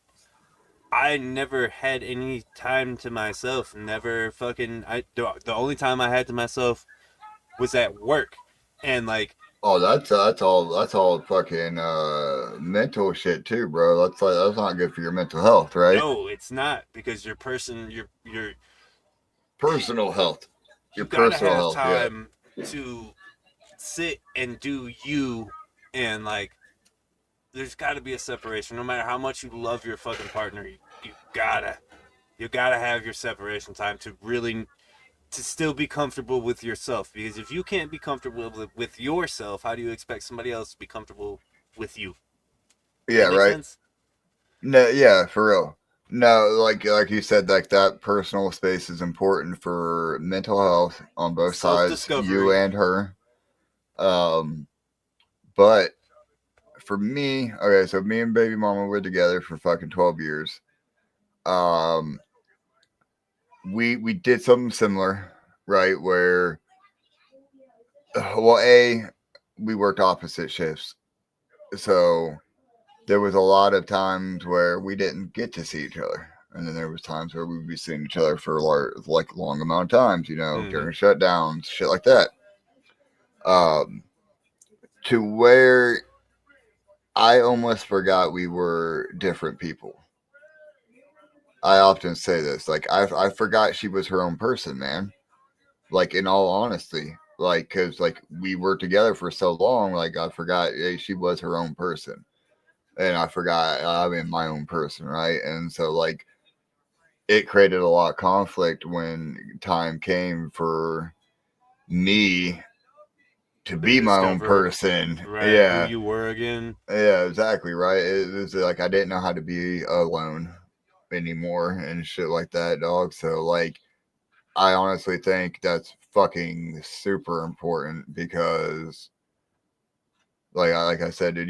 I never had any time to myself. Never fucking. The only time I had to myself was at work, and like. Oh, that's all fucking mental shit too, bro. That's not good for your mental health, right? No, it's not, because your personal health. Your personal health. You gotta have time to sit and do you, and like, there's got to be a separation. No matter how much you love your fucking partner, you gotta have your separation time to really to still be comfortable with yourself. Because if you can't be comfortable with yourself, how do you expect somebody else to be comfortable with you? Yeah, right. Sense? No, yeah, for real. No, like you said, like that personal space is important for mental health on both sides, you and her. But for me, okay, so me and baby mama were together for fucking 12 years. We did something similar, right? Where, well, we worked opposite shifts, so there was a lot of times where we didn't get to see each other, and then there was times where we would be seeing each other for like a long amount of times, during shutdowns, shit like that. To where I almost forgot we were different people. I often say this, like I forgot she was her own person, man. Like, in all honesty, like, cause like we were together for so long, like I forgot she was her own person, and I forgot I'm my own person, right? And so like it created a lot of conflict when time came for me to be my own person, right? Yeah, who you were again. Yeah, exactly, right. It was like I didn't know how to be alone anymore and shit like that, dog. So like, I honestly think that's fucking super important, because, like I said, dude,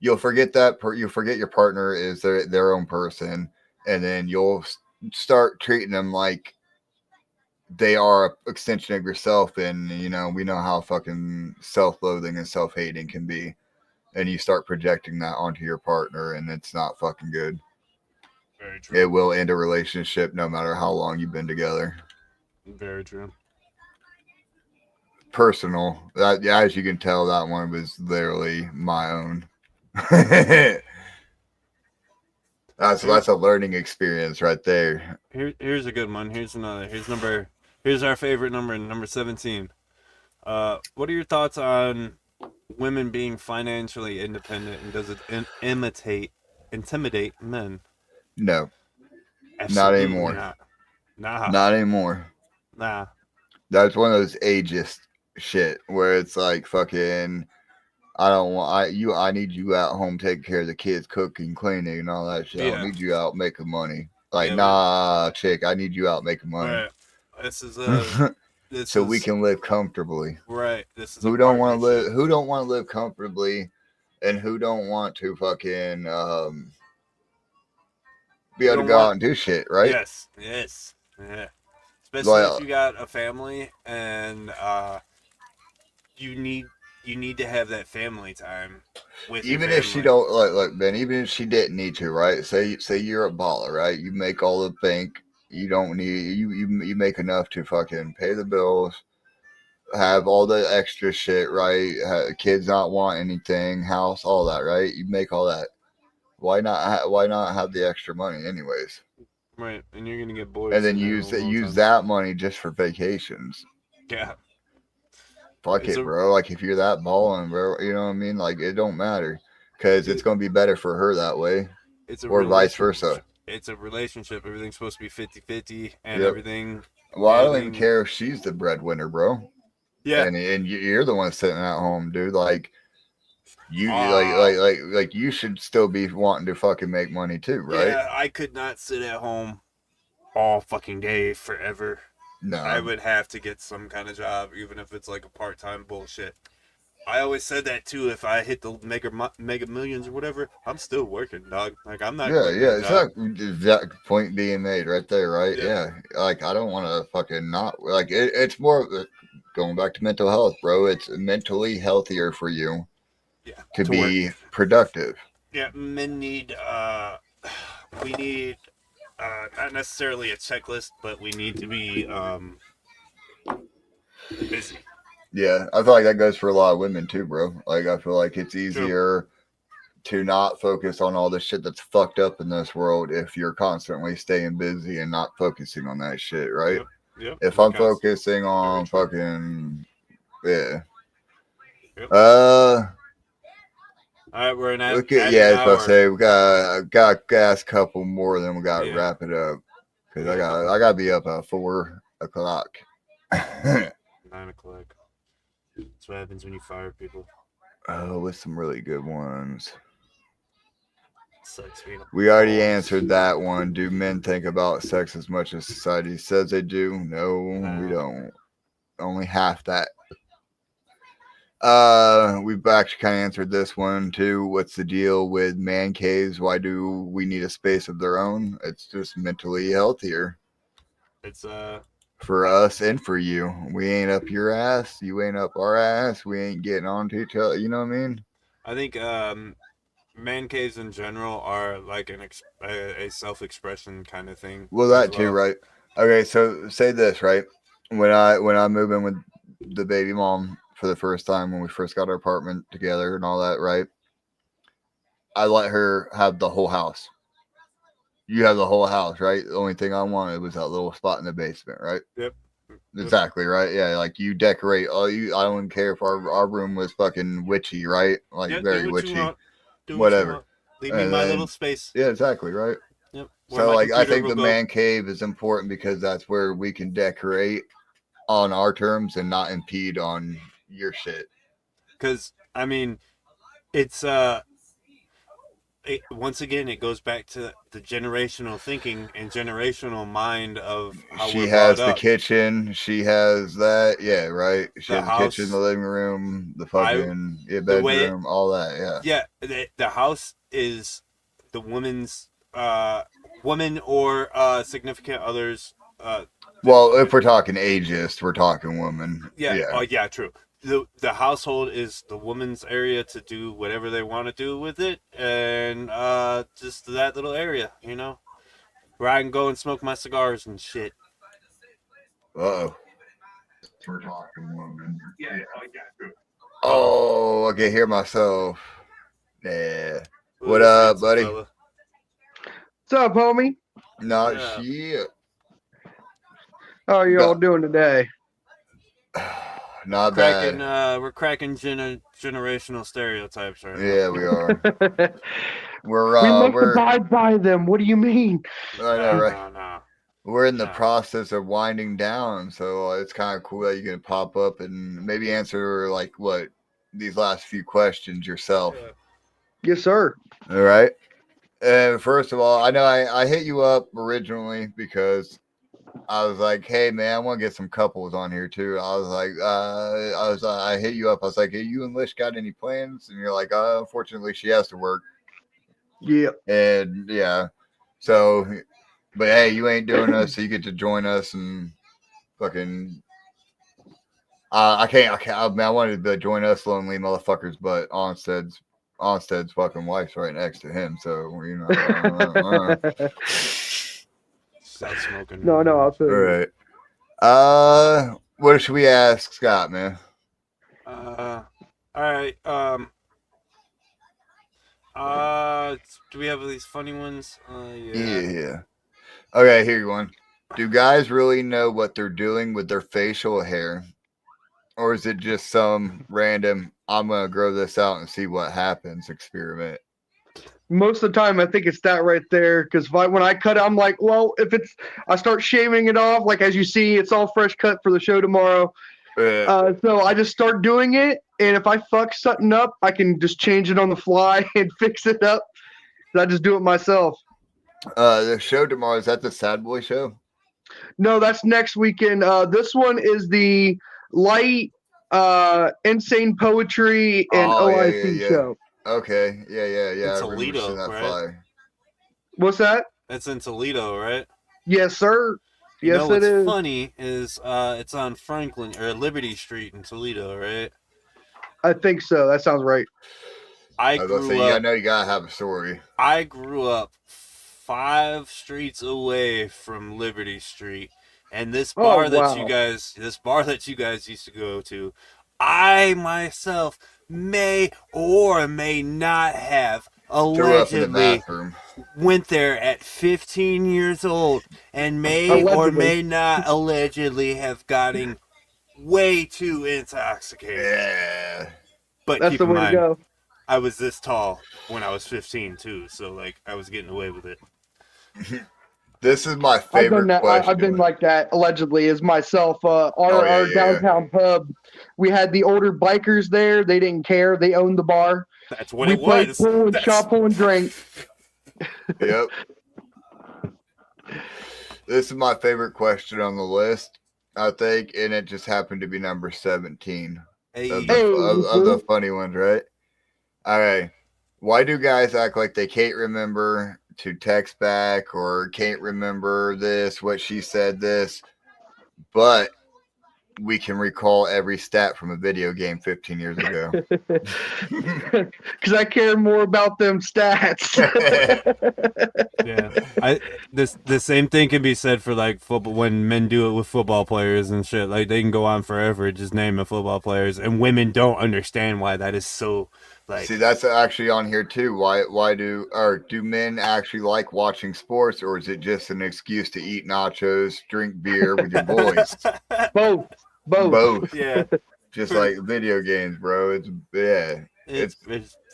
you'll forget that you forget your partner is their own person, and then you'll start treating them like they are an extension of yourself, and we know how fucking self-loathing and self-hating can be, and you start projecting that onto your partner, and it's not fucking good. Very true. It will end a relationship no matter how long you've been together. Very true. Personal, that, as you can tell, that one was literally my own. That's a learning experience right there. Here's a good one. Here's another. Here's our favorite number 17. What are your thoughts on women being financially independent, and does it intimidate men? No. Absolutely not anymore. Not anymore. Nah. That's one of those ageist shit where it's like, fucking, I need you at home taking care of the kids, cooking, cleaning, and all that shit. Yeah. I don't need you out making money. Like, nah, chick, I need you out making money. Right. This is so we can live comfortably. Right. This is who don't want to live. Who don't want to live comfortably, and who don't want to fucking be able to go out and do shit, right? Yes. Yeah. Especially if you got a family, and you need to have that family time with even if she don't like Ben, even if she didn't need to, right? Say you're a baller, right? You make all the bank. You don't need you make enough to fucking pay the bills, have all the extra shit, right? Kids not want anything, house, all that, right? You make all that. Why not have the extra money anyways? Right, and you're gonna get boys. And then use that money just for vacations. Yeah. Fuck it, bro. Like, if you're that balling, bro, you know what I mean? Like, it don't matter. because it's going to be better for her that way, it's a or vice versa. It's a relationship. Everything's supposed to be 50-50 and Yep. everything. Well, I don't even care if she's the breadwinner, bro. Yeah. And you're the one sitting at home, dude. Like you like you should still be wanting to fucking make money too, right? Yeah, I could not sit at home all fucking day forever. No. I would have to get some kind of job, even if it's like a part-time bullshit. I always said that too. If I hit the mega millions or whatever, I'm still working, dog. Like I'm not. Yeah. It's not exact point being made right there, right? Yeah. Like I don't want to fucking not like it's more of going back to mental health, bro. It's mentally healthier for you. Yeah. To be productive. Yeah, men need. We need. Not necessarily a checklist, but we need to be busy. Yeah, I feel like that goes for a lot of women too, bro. Like I feel like it's easier to not focus on all the shit that's fucked up in this world if you're constantly staying busy and not focusing on that shit, right? Yep. If I'm focusing on fucking Yep. All right, we're in. Look at I was about to say we got gas couple more, then we got to wrap it up because I got to be up at 4 o'clock. 9 o'clock. That's what happens when you fire people. Oh, with some really good ones. We already answered that one. Do men think about sex as much as society says they do? No, we don't. Only half that. We've actually kind of answered this one too. What's the deal with man caves? Why do we need a space of their own? It's just mentally healthier. It's for us and for you. We ain't up your ass. You ain't up our ass. We ain't getting on to each other. You know what I mean? I think man caves in general are like a self-expression kind of thing. Well, that too, right? Okay, so say this, right? When I move in with the baby mom for the first time when we first got our apartment together and all that, right? I let her have the whole house. You have the whole house, right? The only thing I wanted was that little spot in the basement, right? Yep. Exactly, right? Yeah, like you decorate all you. I don't care if our room was fucking witchy, right? Like very witchy. Whatever. Leave me my little space. Yeah, exactly, right? Yep. So like I think the man cave is important because that's where we can decorate on our terms and not impede on your shit. Because I mean, it's once again, it goes back to the generational thinking and generational mind of how she has the kitchen. She has that. Yeah, right. She has the kitchen, the living room, the fucking bedroom, all that. Yeah. Yeah. The house is the woman's woman or significant others. Well, if we're talking ageist, we're talking woman. Yeah. Oh, yeah. True. The household is the woman's area to do whatever they want to do with it, and just that little area, you know, where I can go and smoke my cigars and shit. Uh-oh. We're talking woman. Yeah. Oh, I can hear myself. Yeah. What up, buddy? What's up, homie? Not shit. How are you all doing today? Not bad. We're cracking generational stereotypes right now. Yeah, we are. We must abide by them. What do you mean? I know, right? No. We're in the process of winding down, so it's kind of cool that you can pop up and maybe answer like these last few questions yourself. Yes, sir. All right. First of all, I know I hit you up originally because I was like, hey man, I want to get some couples on here too. I was like, I hit you up. I was like, hey, you and Lish got any plans? And you're like, unfortunately, she has to work. Yeah. And yeah, so, but hey, you ain't doing us, so you get to join us and fucking. I can't. I mean, I wanted to join us lonely motherfuckers, but Onstead's fucking wife's right next to him, so you know. Stop smoking. No, I'll tell you. All right. What should we ask Scott, man? All right. Do we have these funny ones? Yeah. Okay, here you one. Do guys really know what they're doing with their facial hair? Or is it just some random, I'm going to grow this out and see what happens experiment? Most of the time, I think it's that right there. Because when I cut it, I'm like, well, I start shaving it off. Like as you see, it's all fresh cut for the show tomorrow. So I just start doing it, and if I fuck something up, I can just change it on the fly and fix it up. I just do it myself. The show tomorrow, is that the Sad Boy show? No, that's next weekend. This one is the light, insane poetry and OIC show. Okay, yeah. In Toledo, right? Flyer. What's that? That's in Toledo, right? Yes, sir. Yes, it is. What's funny is it's on Franklin or Liberty Street in Toledo, right? I think so. That sounds right. I know you gotta have a story. I grew up 5 streets away from Liberty Street, and this bar that you guys used to go to, I myself may or may not have allegedly went there at 15 years old and may or may not allegedly have gotten way too intoxicated. Yeah. But that's keep the way to go. I was this tall when I was 15 too, so like I was getting away with it. This is my favorite question. I've been like that allegedly as myself. Our downtown pub, we had the older bikers there. They didn't care. They owned the bar. That's what it was. We played pool and shop and drink. Yep. This is my favorite question on the list, I think, and it just happened to be number 17 of the funny ones, right? All right. Why do guys act like they can't remember to text back or can't remember what she said this, but we can recall every stat from a video game 15 years ago? Because I care more about them stats. Yeah, the same thing can be said for like football when men do it with football players and shit. Like they can go on forever just naming football players, and women don't understand why that is so. Like, see, that's actually on here too. Why do men actually like watching sports, or is it just an excuse to eat nachos, drink beer with your boys? Both. Yeah. Just like video games, bro. It's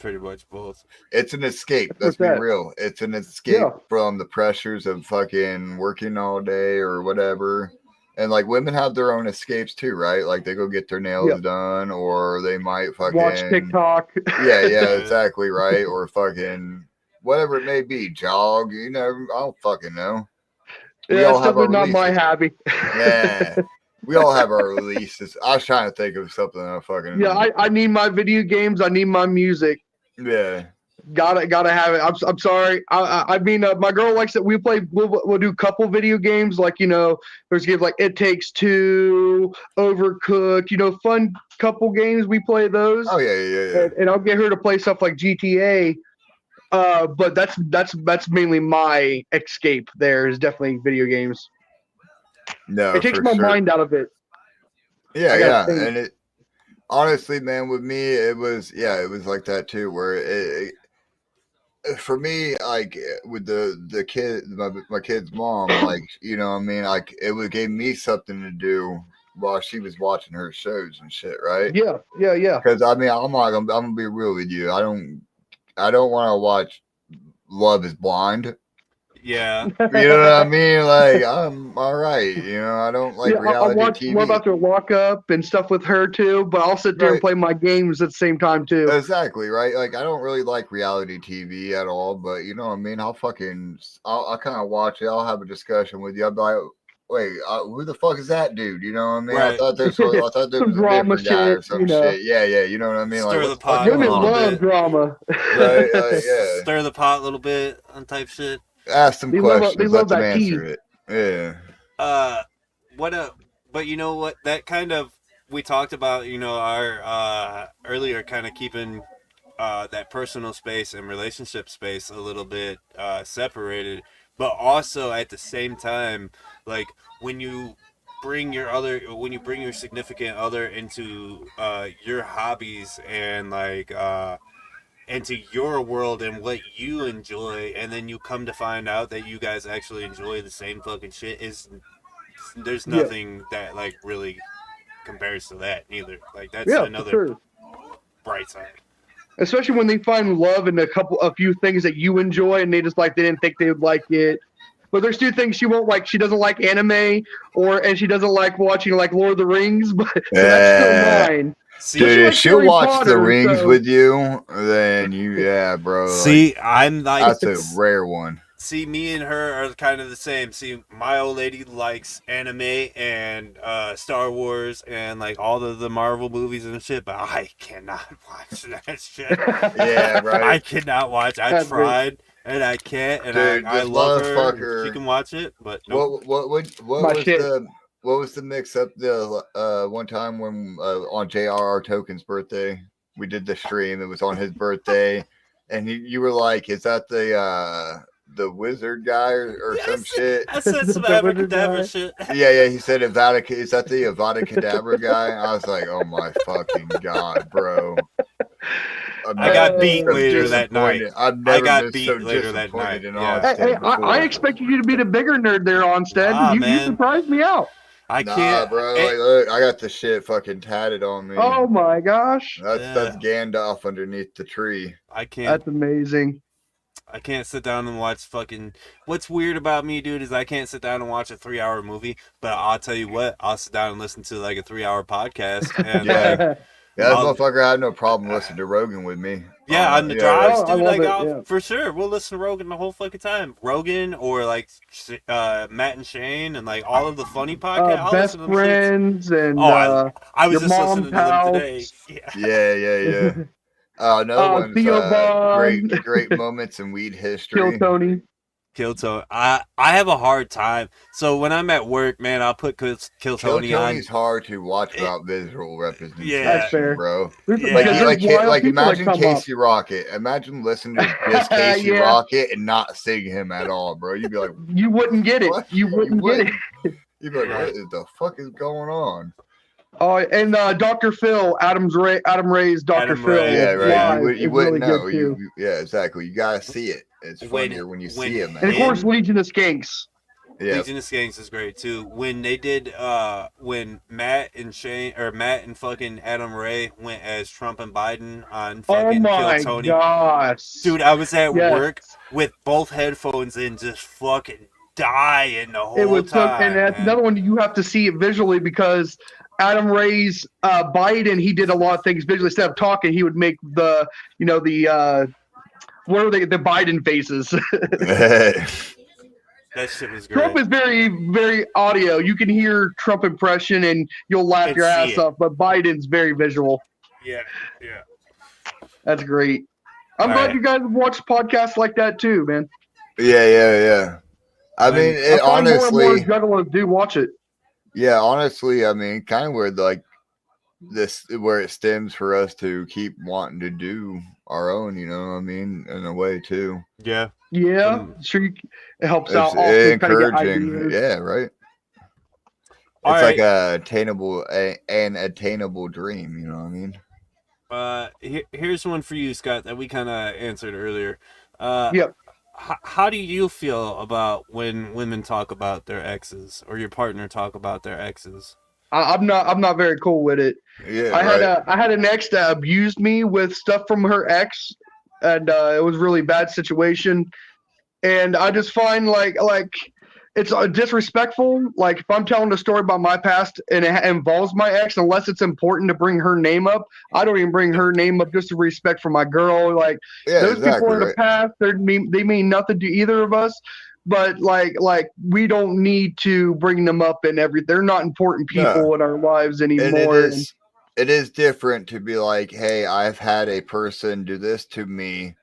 pretty much both. It's an escape. Let's be real. It's an escape from the pressures of fucking working all day or whatever. And like women have their own escapes too, right? Like they go get their nails done, or they might fucking watch TikTok. Yeah, exactly, right. Or fucking whatever it may be, jog. You know, I don't fucking know. It's definitely not my hobby. Yeah. We all have our releases. I was trying to think of something I fucking. Yeah, I need my video games. I need my music. Yeah. Gotta have it. I'm sorry. I mean, my girl likes it. We'll do couple video games, like, you know, there's games like It Takes Two, Overcooked, you know, fun couple games. We play those. Oh yeah. And I'll get her to play stuff like GTA. But that's mainly my escape. There is definitely video games. No, it takes my mind out of it. Yeah, and it honestly, man, with me, it was like that too. Where for me, like with the kid, my kid's mom, like, you know what I mean, like it gave me something to do while she was watching her shows and shit, right? Yeah. Because I mean, I'm gonna be real with you. I don't want to watch Love Is Blind. Yeah. You know what I mean? Like, I'm all right. You know, I don't like reality TV. What about their walk up and stuff with her too? But I'll sit there and play my games at the same time too. Exactly, right? Like, I don't really like reality TV at all, but you know what I mean? I'll kind of watch it. I'll have a discussion with you. I'll be like, wait, who the fuck is that dude? You know what I mean? Right. I thought there was a different guy or some shit. Yeah, you know what I mean? Stir like, the pot. Women love drama. Right, yeah. Stir the pot a little bit on type shit. Ask some questions. Let them answer it. Yeah. But you know what? That kind of, we talked about, you know, our earlier kind of keeping that personal space and relationship space a little bit separated, but also at the same time, like when you bring your significant other into your hobbies and like into your world and what you enjoy, and then you come to find out that you guys actually enjoy the same fucking shit, there's nothing that like really compares to that neither. Like that's Yeah, another for sure. bright side. Especially when they find love in a few things that you enjoy, and they didn't think they would like it. But there's two things she won't like. She doesn't like anime, and she doesn't like watching like Lord of the Rings. But so that's still mine. See, dude, if she'll Harry watch Potter, The Rings so- with you, then yeah, bro. See, like, I'm like that's a rare one. See, me and her are kind of the same. See, my old lady likes anime and Star Wars and like all of the Marvel movies and shit, but I cannot watch that shit. Yeah, right. I cannot watch. I tried and I can't. And dude, I love her. She can watch it, but nope. What was the mix up the one time when on J.R.R. Tolkien's birthday we did the stream? It was on his birthday, and you were like, "Is that the wizard guy or some shit?" I said some abracadabra shit. Yeah. He said Avada. Is that the Avada Kedavra guy? I was like, "Oh my fucking god, bro!" I got beat later that night. I've never got beat so later that night. I expected you to be the bigger nerd there, Onstead. You surprised me out. I can't, bro. Look, I got the shit fucking tatted on me. Oh my gosh, that's Gandalf underneath the tree. I can't. That's amazing. I can't sit down and watch fucking. What's weird about me, dude, is I can't sit down and watch a 3-hour movie. But I'll tell you what, I'll sit down and listen to like a 3-hour podcast. And that motherfucker had no problem listening to Rogan with me. Yeah, on the drives, dude. For sure, we'll listen to Rogan the whole fucking time. Rogan or like Matt and Shane and like all of the funny podcasts. I'll Best listen to Friends and I was just listening to them today. Yeah. Another one. Great moments in weed history. Kill Tony. I have a hard time. So when I'm at work, man, I'll put Kill Tony on. Tony's hard to watch without visual representation. Yeah, that's fair, bro. Yeah. Like imagine Casey Rocket. Imagine listening to just Casey Rocket and not seeing him at all, bro. You'd be like, you wouldn't get it. What? You wouldn't get it. You'd be like, what the fuck is going on? Oh, and Dr. Phil, Adam Ray's Dr. Phil. Yeah, right. You wouldn't really know. Yeah, exactly. You gotta see it. It's funnier when you see it, man. And of course, Legion of Skanks. Yeah. Legion of Skanks is great too. When they did, when Matt and fucking Adam Ray went as Trump and Biden on fucking Kill Tony. Gosh. Dude, I was at work with both headphones in, just fucking dying the whole time. And that's another one you have to see it visually because Adam Ray's Biden, he did a lot of things visually. Instead of talking, he would make the what are they? The Biden faces. That shit was great. Trump is very, very audio. You can hear Trump impression and you'll laugh your ass off. But Biden's very visual. Yeah. That's great. I'm glad you guys watch podcasts like that too, man. Yeah. I mean, honestly, more jugglers do watch it. Yeah, honestly, I mean, kind of where it stems for us to keep wanting to do our own, you know what I mean, in a way too. Yeah. Sure, it helps out. It's encouraging. Yeah, right. It's like an attainable dream, you know what I mean? Here's one for you, Scott, that we kind of answered earlier. Yep. How do you feel about when women talk about their exes or your partner talk about their exes? I'm not very cool with it. Yeah, I had an ex that abused me with stuff from her ex, and it was a really bad situation. And I just find like it's disrespectful. Like if I'm telling a story about my past and it involves my ex, unless it's important to bring her name up, I don't even bring her name up just to respect for my girl. Like those people in the past, they mean nothing to either of us. But like we don't need to bring them up in they're not important people in our lives anymore. And it is different to be like, hey, I've had a person do this to me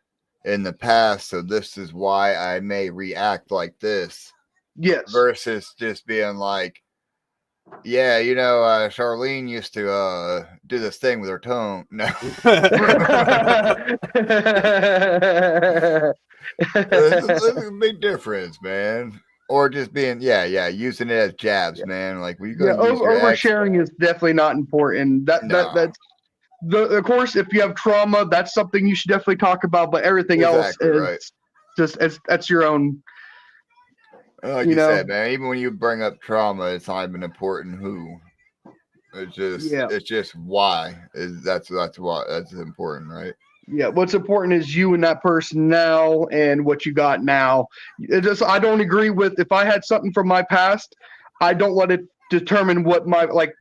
in the past, so this is why I may react like this. Yes. Versus just being like, yeah, Charlene used to do this thing with her tongue. No. There's a big difference, man. Or just being, using it as jabs, man. Like, when you go oversharing is definitely not important. That's of course, if you have trauma, that's something you should definitely talk about. But everything else is just that's your own. Like you said, man. Even when you bring up trauma, it's not even important who. It's just why. That's why that's important, right? Yeah, what's important is you and that person now and what you got now. I don't agree with if I had something from my past, I don't let it determine what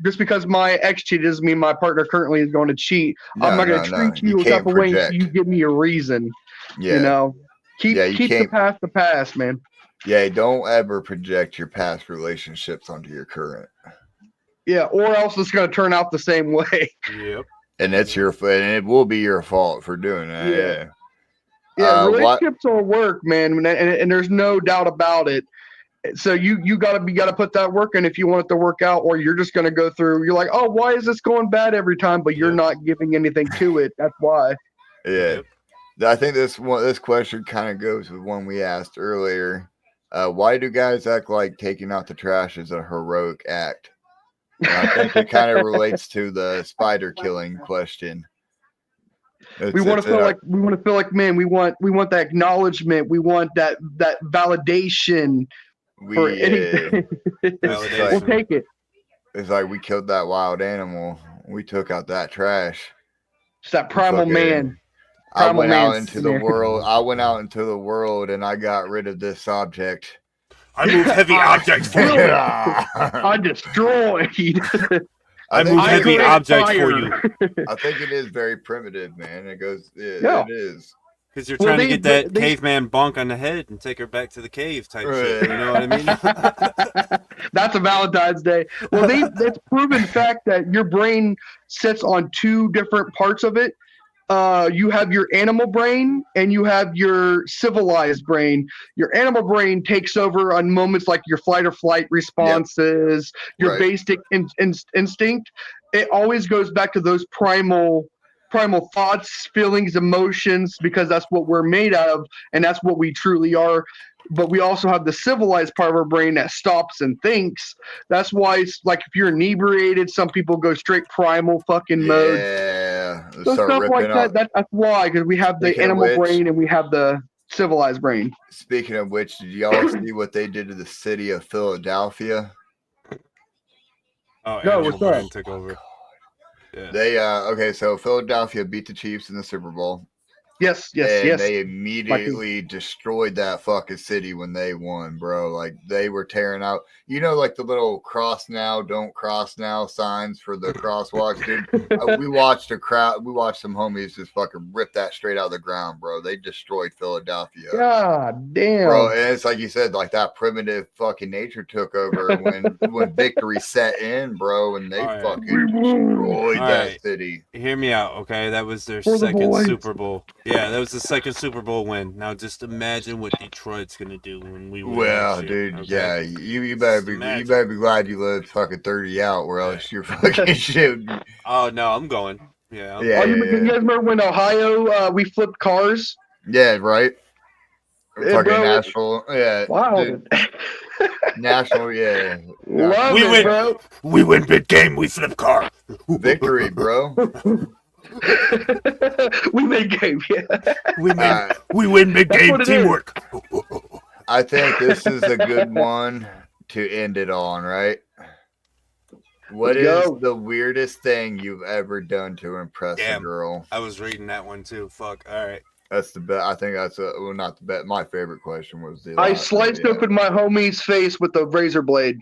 just because my ex cheated doesn't mean my partner currently is going to cheat. I'm not going to treat you a type of way until you give me a reason. Yeah. You know, keep the past, man. Yeah, don't ever project your past relationships onto your current. Yeah, or else it's going to turn out the same way. Yep. And it's and it will be your fault for doing that. Yeah, relationships are work, man, and there's no doubt about it. So you gotta put that work in if you want it to work out, or you're just gonna go through. You're like, oh, why is this going bad every time? But you're not giving anything to it. That's why. Yeah, I think this question kind of goes with one we asked earlier. Why do guys act like taking out the trash is a heroic act? And I think it kind of relates to the spider killing question. We want to feel like, man, we want that acknowledgement. We want that validation for anything. We'll take it. It's like we killed that wild animal. We took out that trash. It's that primal man. I went out into the world and I got rid of this object. I moved heavy objects for you. I destroyed. I moved heavy objects for you. I think it is very primitive, man. It is. Because you're trying to get that caveman bonk on the head and take her back to the cave type shit. You know what I mean? That's a Valentine's Day. Well, it's proven fact that your brain sits on two different parts of it. You have your animal brain and you have your civilized brain. Your animal brain takes over on moments like your flight or flight responses, your basic instinct. It always goes back to those primal thoughts, feelings, emotions, because that's what we're made out of and that's what we truly are. But we also have the civilized part of our brain that stops and thinks. That's why it's like if you're inebriated, some people go straight primal fucking mode. Yeah. So stuff like that. That's why, because we have the animal brain and we have the civilized brain. Speaking of which, did y'all see what they did to the city of Philadelphia? Oh, no, what's that? Took over. Yeah. They so Philadelphia beat the Chiefs in the Super Bowl. Yes. They immediately destroyed that fucking city when they won, bro. Like they were tearing out, like the little cross now, don't cross now signs for the crosswalks, dude. We watched some homies just fucking rip that straight out of the ground, bro. They destroyed Philadelphia. God damn, bro. And it's like you said, like that primitive fucking nature took over when victory set in, bro, and they destroyed that city. Hear me out, okay? That was their second Super Bowl. Yeah, that was the second Super Bowl win. Now just imagine what Detroit's gonna do when we win. Well, dude, okay? You better be glad you lived fucking 30 out, or else you're fucking shit. Oh no, I'm going. Yeah. You guys remember when Ohio we flipped cars? Yeah, right. Fucking Nashville. Yeah. Wow. National, yeah. We win, bro. We win big game. We flip car. Victory, bro. We made game, yeah. We win big game teamwork. I think this is a good one to end it on, right? What is the weirdest thing you've ever done to impress a girl? I was reading that one too. Fuck. All right. That's the bet. I think that's not the bet. My favorite question was I sliced open my homie's face with a razor blade.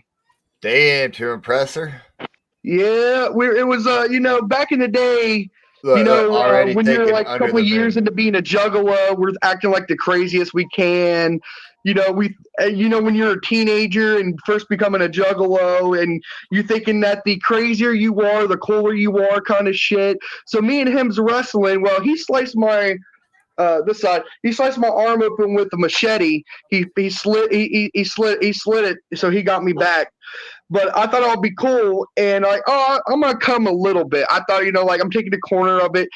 Damn, to impress her? Yeah, it was back in the day. When you're like a couple of years into being a juggalo, we're acting like the craziest we can. When you're a teenager and first becoming a juggalo, and you're thinking that the crazier you are, the cooler you are, kind of shit. So me and him's wrestling. Well, he sliced my this side. He sliced my arm open with a machete. He slit it, so he got me back. But I thought it would be cool, and I'm gonna come a little bit. I thought, I'm taking the corner of it,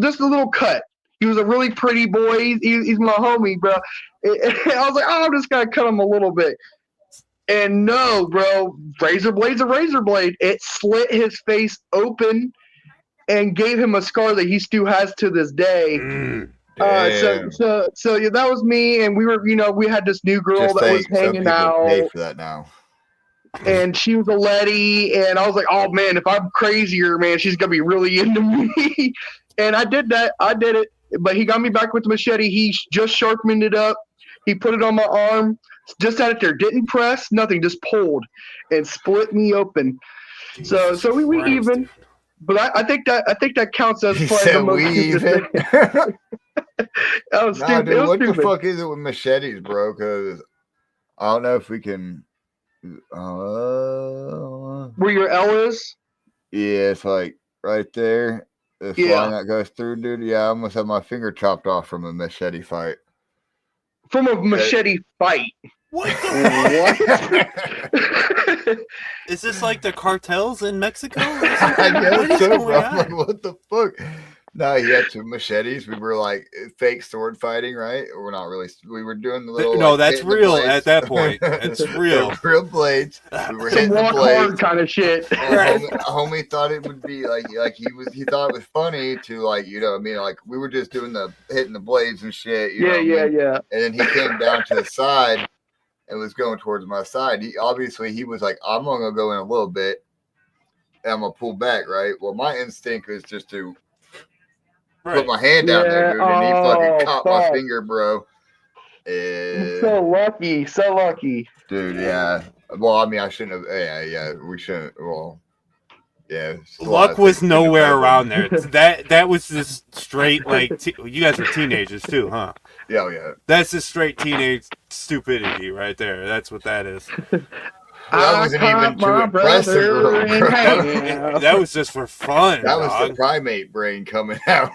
just a little cut. He was a really pretty boy. He's my homie, bro. I was like, I'm just gonna cut him a little bit. And no, bro, razor blade's a razor blade. It slit his face open and gave him a scar that he still has to this day. So yeah, that was me, and we were, we had this new girl that was hanging out. Pay for that now. and she was a Letty, and I was like, oh man, if I'm crazier, man, she's gonna be really into me. And I did that. I did it. But he got me back with the machete. He just sharpened it up. He put it on my arm. Just had it there. Didn't press. Nothing. Just pulled and split me open. Jesus So we Christ, even. dude. But I think that counts as He probably said the most we stupid even. thing. That was Nah, stupid. dude, It was what the stupid. fuck is it with machetes, bro? Because I don't know if we can. Where your L is? Yeah, it's like right there. This line that goes through, dude. Yeah, I almost had my finger chopped off from a machete fight. From a machete fight. What the What? Is this like the cartels in Mexico? I What guess is so, going bro. I'm on? like, what the fuck? No, he had two machetes. We were like fake sword fighting, right? We're not really. We were doing the little. No, like, that's hitting the real blades. at that point. It's real. They're real blades. We were Some hitting the walk blades. hard kind of shit. Right. Homie thought it would be like he thought it was funny to like what I mean, like we were just doing the hitting the blades and shit. You know what I mean? Yeah. And then he came down to the side and was going towards my side. He was like, I'm gonna go in a little bit and I'm gonna pull back, right? Well, my instinct is just to put my hand down there, dude, and he fucking caught my finger, bro. So lucky. Dude, yeah. Well, I mean, I shouldn't have. Yeah, we shouldn't. Well, yeah. Luck was nowhere around there. That was just straight like you guys were teenagers too, huh? Yeah. That's just straight teenage stupidity right there. That's what that is. That wasn't even to impress the girl, bro. That was just for fun. That was the primate brain coming out.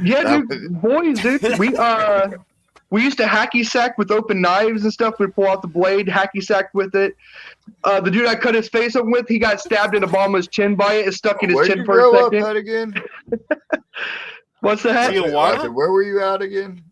Yeah, dude, boys, dude. We used to hacky sack with open knives and stuff. We'd pull out the blade, hacky sack with it. The dude I cut his face up with, he got stabbed in the bottom of his chin by it. It stuck in his chin for a second. Up at again? What's that? Where were you at again?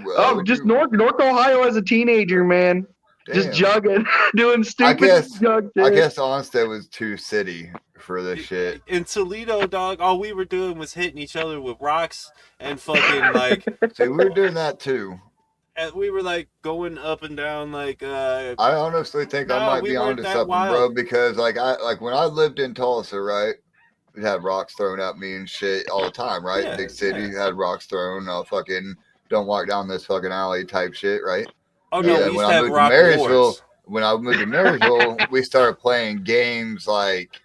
North Ohio as a teenager, man. Damn. Just jugging, doing stupid jug shit. I guess Onstead was too city for this shit. In Toledo, dog, all we were doing was hitting each other with rocks and fucking like. See, we were doing that too. And we were like going up and down like. I honestly think I might be onto something, bro. Because like when I lived in Tulsa, right, we had rocks thrown at me and shit all the time, right? Yeah, Big city had rocks thrown. Fucking don't walk down this fucking alley type shit, right? Oh no, we used to have rock wars. When I moved to Marysville, we started playing games like,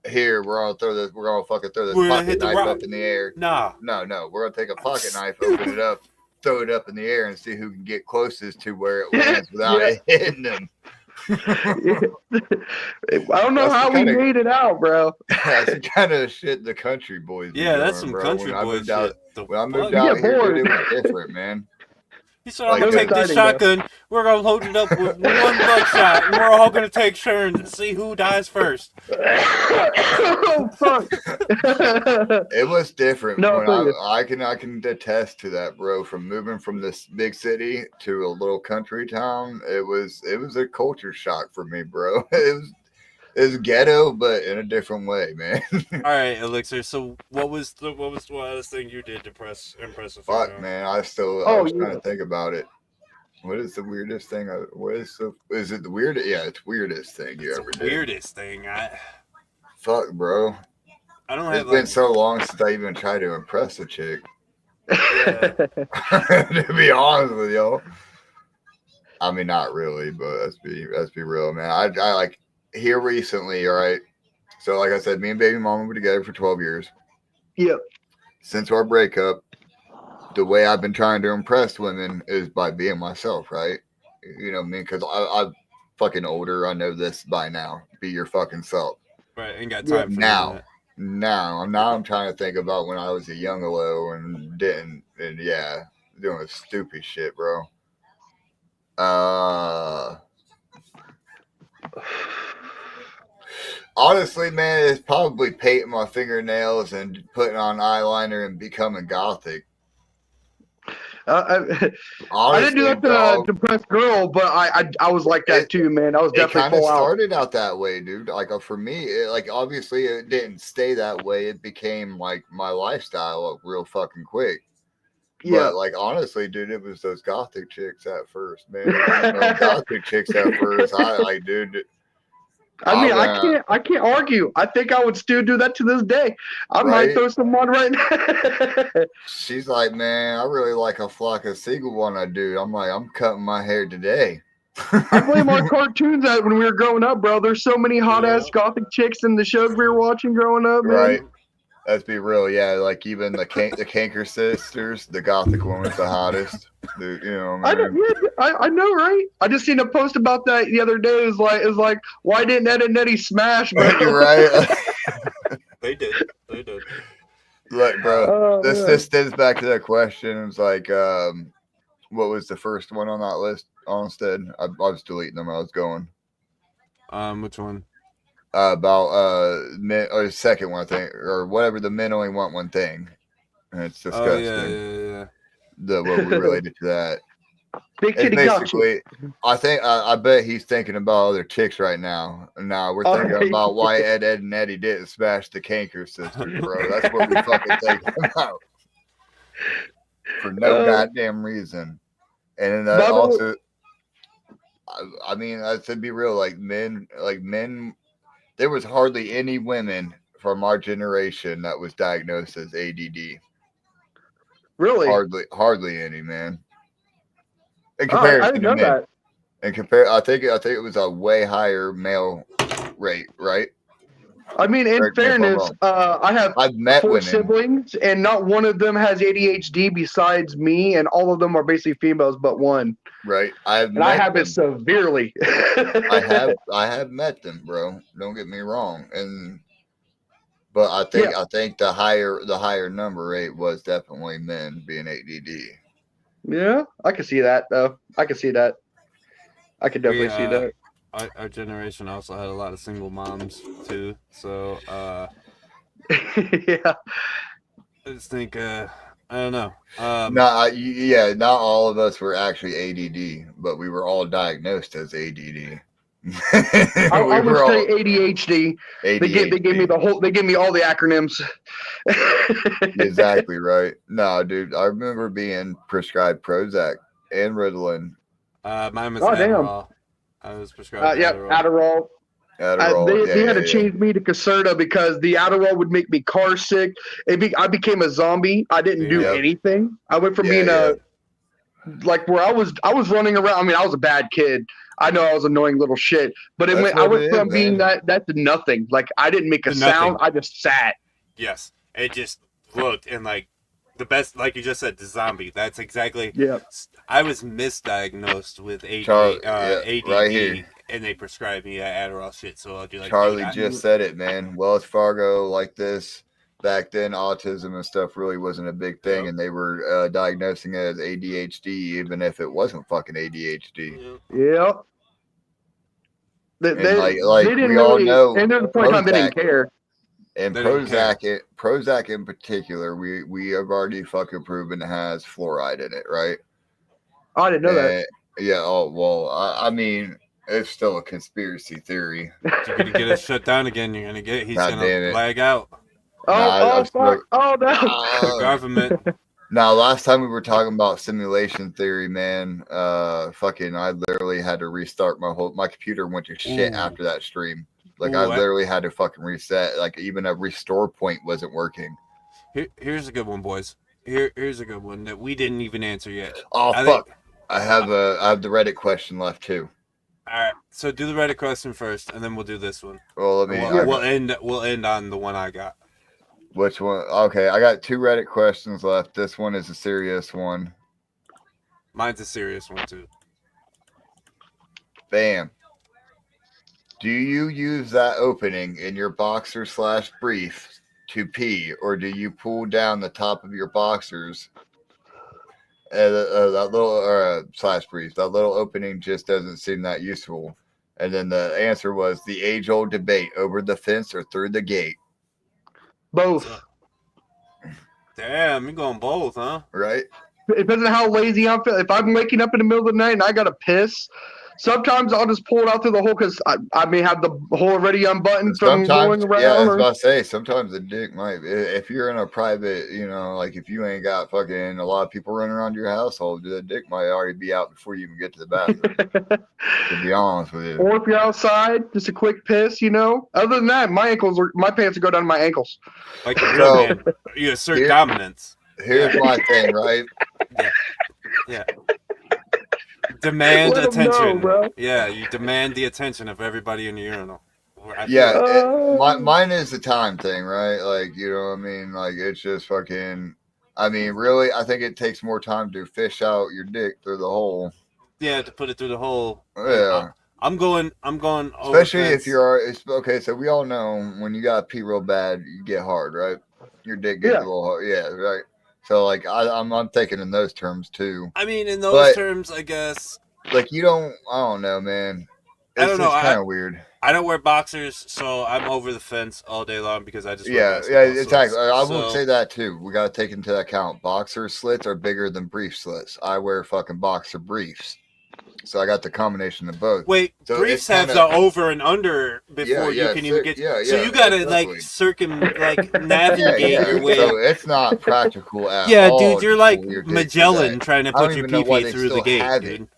here, we're gonna fucking throw this pocket knife up in the air. No, we're gonna take a pocket knife, open it up, throw it up in the air, and see who can get closest to where it lands without it hitting them. I don't know how we made it out, bro. That's the kind of shit the country boys. Yeah, that's some country boys shit. When I moved out here, dude, it was different, man. He said, I'm going to take this shotgun, we're going to load it up with one buckshot, and we're all going to take turns and see who dies first. Oh, fuck. It was different. No, I can attest to that, bro. From moving from this big city to a little country town, it was a culture shock for me, bro. It was ghetto, but in a different way, man. All right, Elixir. So, what was the wildest thing you did to impress a female? Fuck, man. I was trying to think about it. What is the weirdest thing? Is it the weirdest? Yeah, it's weirdest thing you ever did. Weirdest thing. Fuck, bro. I don't have. It's been so long since I even tried to impress a chick. Yeah. To be honest with y'all. I mean, not really, but let's be real, man. I like. Here recently, all right. So, like I said, me and baby mama were together for 12 years. Yep. Since our breakup, the way I've been trying to impress women is by being myself, right? You know what I mean? Because I'm fucking older. I know this by now. Be your fucking self. Right. Ain't got time for that. Now I'm trying to think about when I was a youngalo and doing stupid shit, bro. Honestly, man, it's probably painting my fingernails and putting on eyeliner and becoming gothic. Honestly, I didn't do that to a depressed girl, but I was like that too, man. I was definitely kind of started out that way, dude. Like for me, obviously it didn't stay that way. It became like my lifestyle real fucking quick. Yeah. But like honestly, dude, it was those gothic chicks at first, man. Gothic chicks at first. Dude. I can't argue. I think I would still do that to this day. I might throw some on right now. She's like, man, I really like a flock of seagull one I do. I'm like, I'm cutting my hair today. I blame our cartoons that when we were growing up, bro. There's so many hot ass gothic chicks in the shows we were watching growing up, man. Right. Let's be real, yeah. Like even the Canker sisters, the gothic woman's the hottest. Dude, you know, man. I know, right? I just seen a post about that the other day. It was like, why didn't Ed and Eddie smash, bro? Right. They did. Look, bro, this stems back to that question. It's like, what was the first one on that list? Instead, I was deleting them. I was going. Which one? About men, or the second one, I think, or whatever. The men only want one thing, and it's disgusting. Yeah. What we related to that. Big kitty basically, I think I bet he's thinking about other chicks right now. Now we're thinking about why Ed and Eddie didn't smash the Canker sisters, bro. That's what we fucking thinking about for no goddamn reason. And then also, I mean, to be real, like men. There was hardly any women from our generation that was diagnosed as ADD. Really? Hardly any, man. In comparison I didn't know that. I think it was a way higher male rate, right? I mean, in fairness, I've met 4 siblings, and not one of them has ADHD besides me, and all of them are basically females, but one. Right. I have it severely. I have met them, bro. Don't get me wrong, but I think the higher number rate was definitely men being ADD. Yeah, I can see that though. I can definitely see that. Our generation also had a lot of single moms too, so yeah. I just think I don't know. Not all of us were actually ADD, but we were all diagnosed as ADD. I would say ADHD. They gave me they gave me all the acronyms. Exactly right. No, dude, I remember being prescribed Prozac and Ritalin. Mine was Adderall. I was prescribed Adderall. They had to change me to Caserta because the Adderall would make me car sick. I became a zombie. I didn't do anything. I went from being like where I was running around. I mean, I was a bad kid. I know I was annoying little shit, but I went from being that to nothing. Like I didn't make a sound. I just sat. Yes, it just looked and like the best, like you just said, the zombie. That's exactly. Yeah. I was misdiagnosed with ADD, right here. and they prescribed me Adderall shit. So I'll do like. Charlie just said it, man. Wells Fargo, like this. Back then, autism and stuff really wasn't a big thing, and they were diagnosing it as ADHD, even if it wasn't fucking ADHD. Yeah. They didn't we all know, and there's a point in time they didn't care. And Prozac in particular, we have already fucking proven it has fluoride in it, right? Oh, I didn't know that. Yeah. Oh well, I mean, it's still a conspiracy theory. You're gonna get it shut down again. He's gonna lag out. Fuck! Oh no! Government. Now, last time we were talking about simulation theory, man. I literally had to restart my computer went to shit after that stream. Like I literally had to fucking reset. Like even a restore point wasn't working. Here's a good one, boys. Here's a good one that we didn't even answer yet. Oh fuck! I have the Reddit question left too. All right, so do the Reddit question first, and then we'll do this one. Well, we'll end on the one I got. Which one? Okay, I got 2 Reddit questions left. This one is a serious one. Mine's a serious one too. Bam. Do you use that opening in your boxer/brief to pee, or do you pull down the top of your boxers? That little /brief, that little opening just doesn't seem that useful. And then the answer was the age-old debate: over the fence or through the gate. Both. Damn, you're going both, huh? Right. It depends on how lazy I'm feeling. If I'm waking up in the middle of the night and I gotta piss, Sometimes I'll just pull it out through the hole because I may have the hole already unbuttoned from going around. Yeah, I was about to say, sometimes the dick might, if you're in a private, like if you ain't got fucking a lot of people running around your household, the dick might already be out before you even get to the bathroom, to be honest with you. Or if you're outside, just a quick piss, Other than that, my pants go down to my ankles. Like a real man, you assert dominance. Here's my thing, right? Yeah. Demand attention. Yeah, you demand the attention of everybody in the urinal. Mine is the time thing, right? Like, you know what I mean? Like, it's just fucking, really, I think it takes more time to fish out your dick through the hole. Yeah, to put it through the hole. Yeah. I'm going. Especially if okay. So we all know when you got pee real bad, you get hard, right? Your dick gets a little hard. Yeah, right. So like I'm thinking in those terms too. In those terms, I guess. Like I don't know, man. I don't know. It's kind of weird. I don't wear boxers, so I'm over the fence all day long because I just exactly. I will say that too. We got to take into account boxer slits are bigger than brief slits. I wear fucking boxer briefs. So I got the combination of both. Wait, so briefs have the over and under before you can even get. So you gotta navigate your way. So it's not practical at all. Yeah, dude, you're like Magellan trying to put your pee through the gate, dude.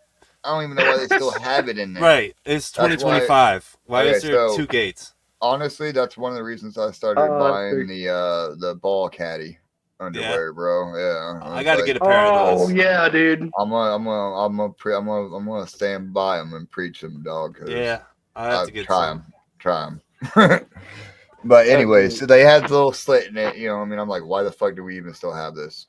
I don't even know why they still have it in there. Right, it's 2025. Why is there two gates? Honestly, that's one of the reasons I started buying the ball caddy underwear, bro. Yeah, I gotta get a pair of those. Oh yeah, dude. I'm gonna stand by them and preach them, dog. Yeah, I have to get try them. But anyways, so they had the little slit in it. I'm like, why the fuck do we even still have this?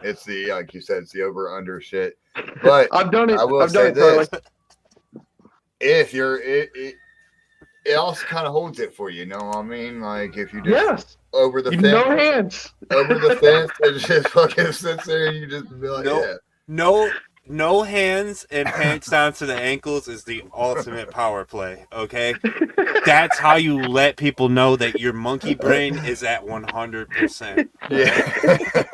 It's the like you said, it's the over under shit. But I've done it. I will say this: if you're it also kind of holds it for you, what I mean? Like if you just over the fence, no hands over the fence, and just fucking sits there, and you just be like, no hands and pants down to the ankles is the ultimate power play. Okay, that's how you let people know that your monkey brain is at 100%. Yeah,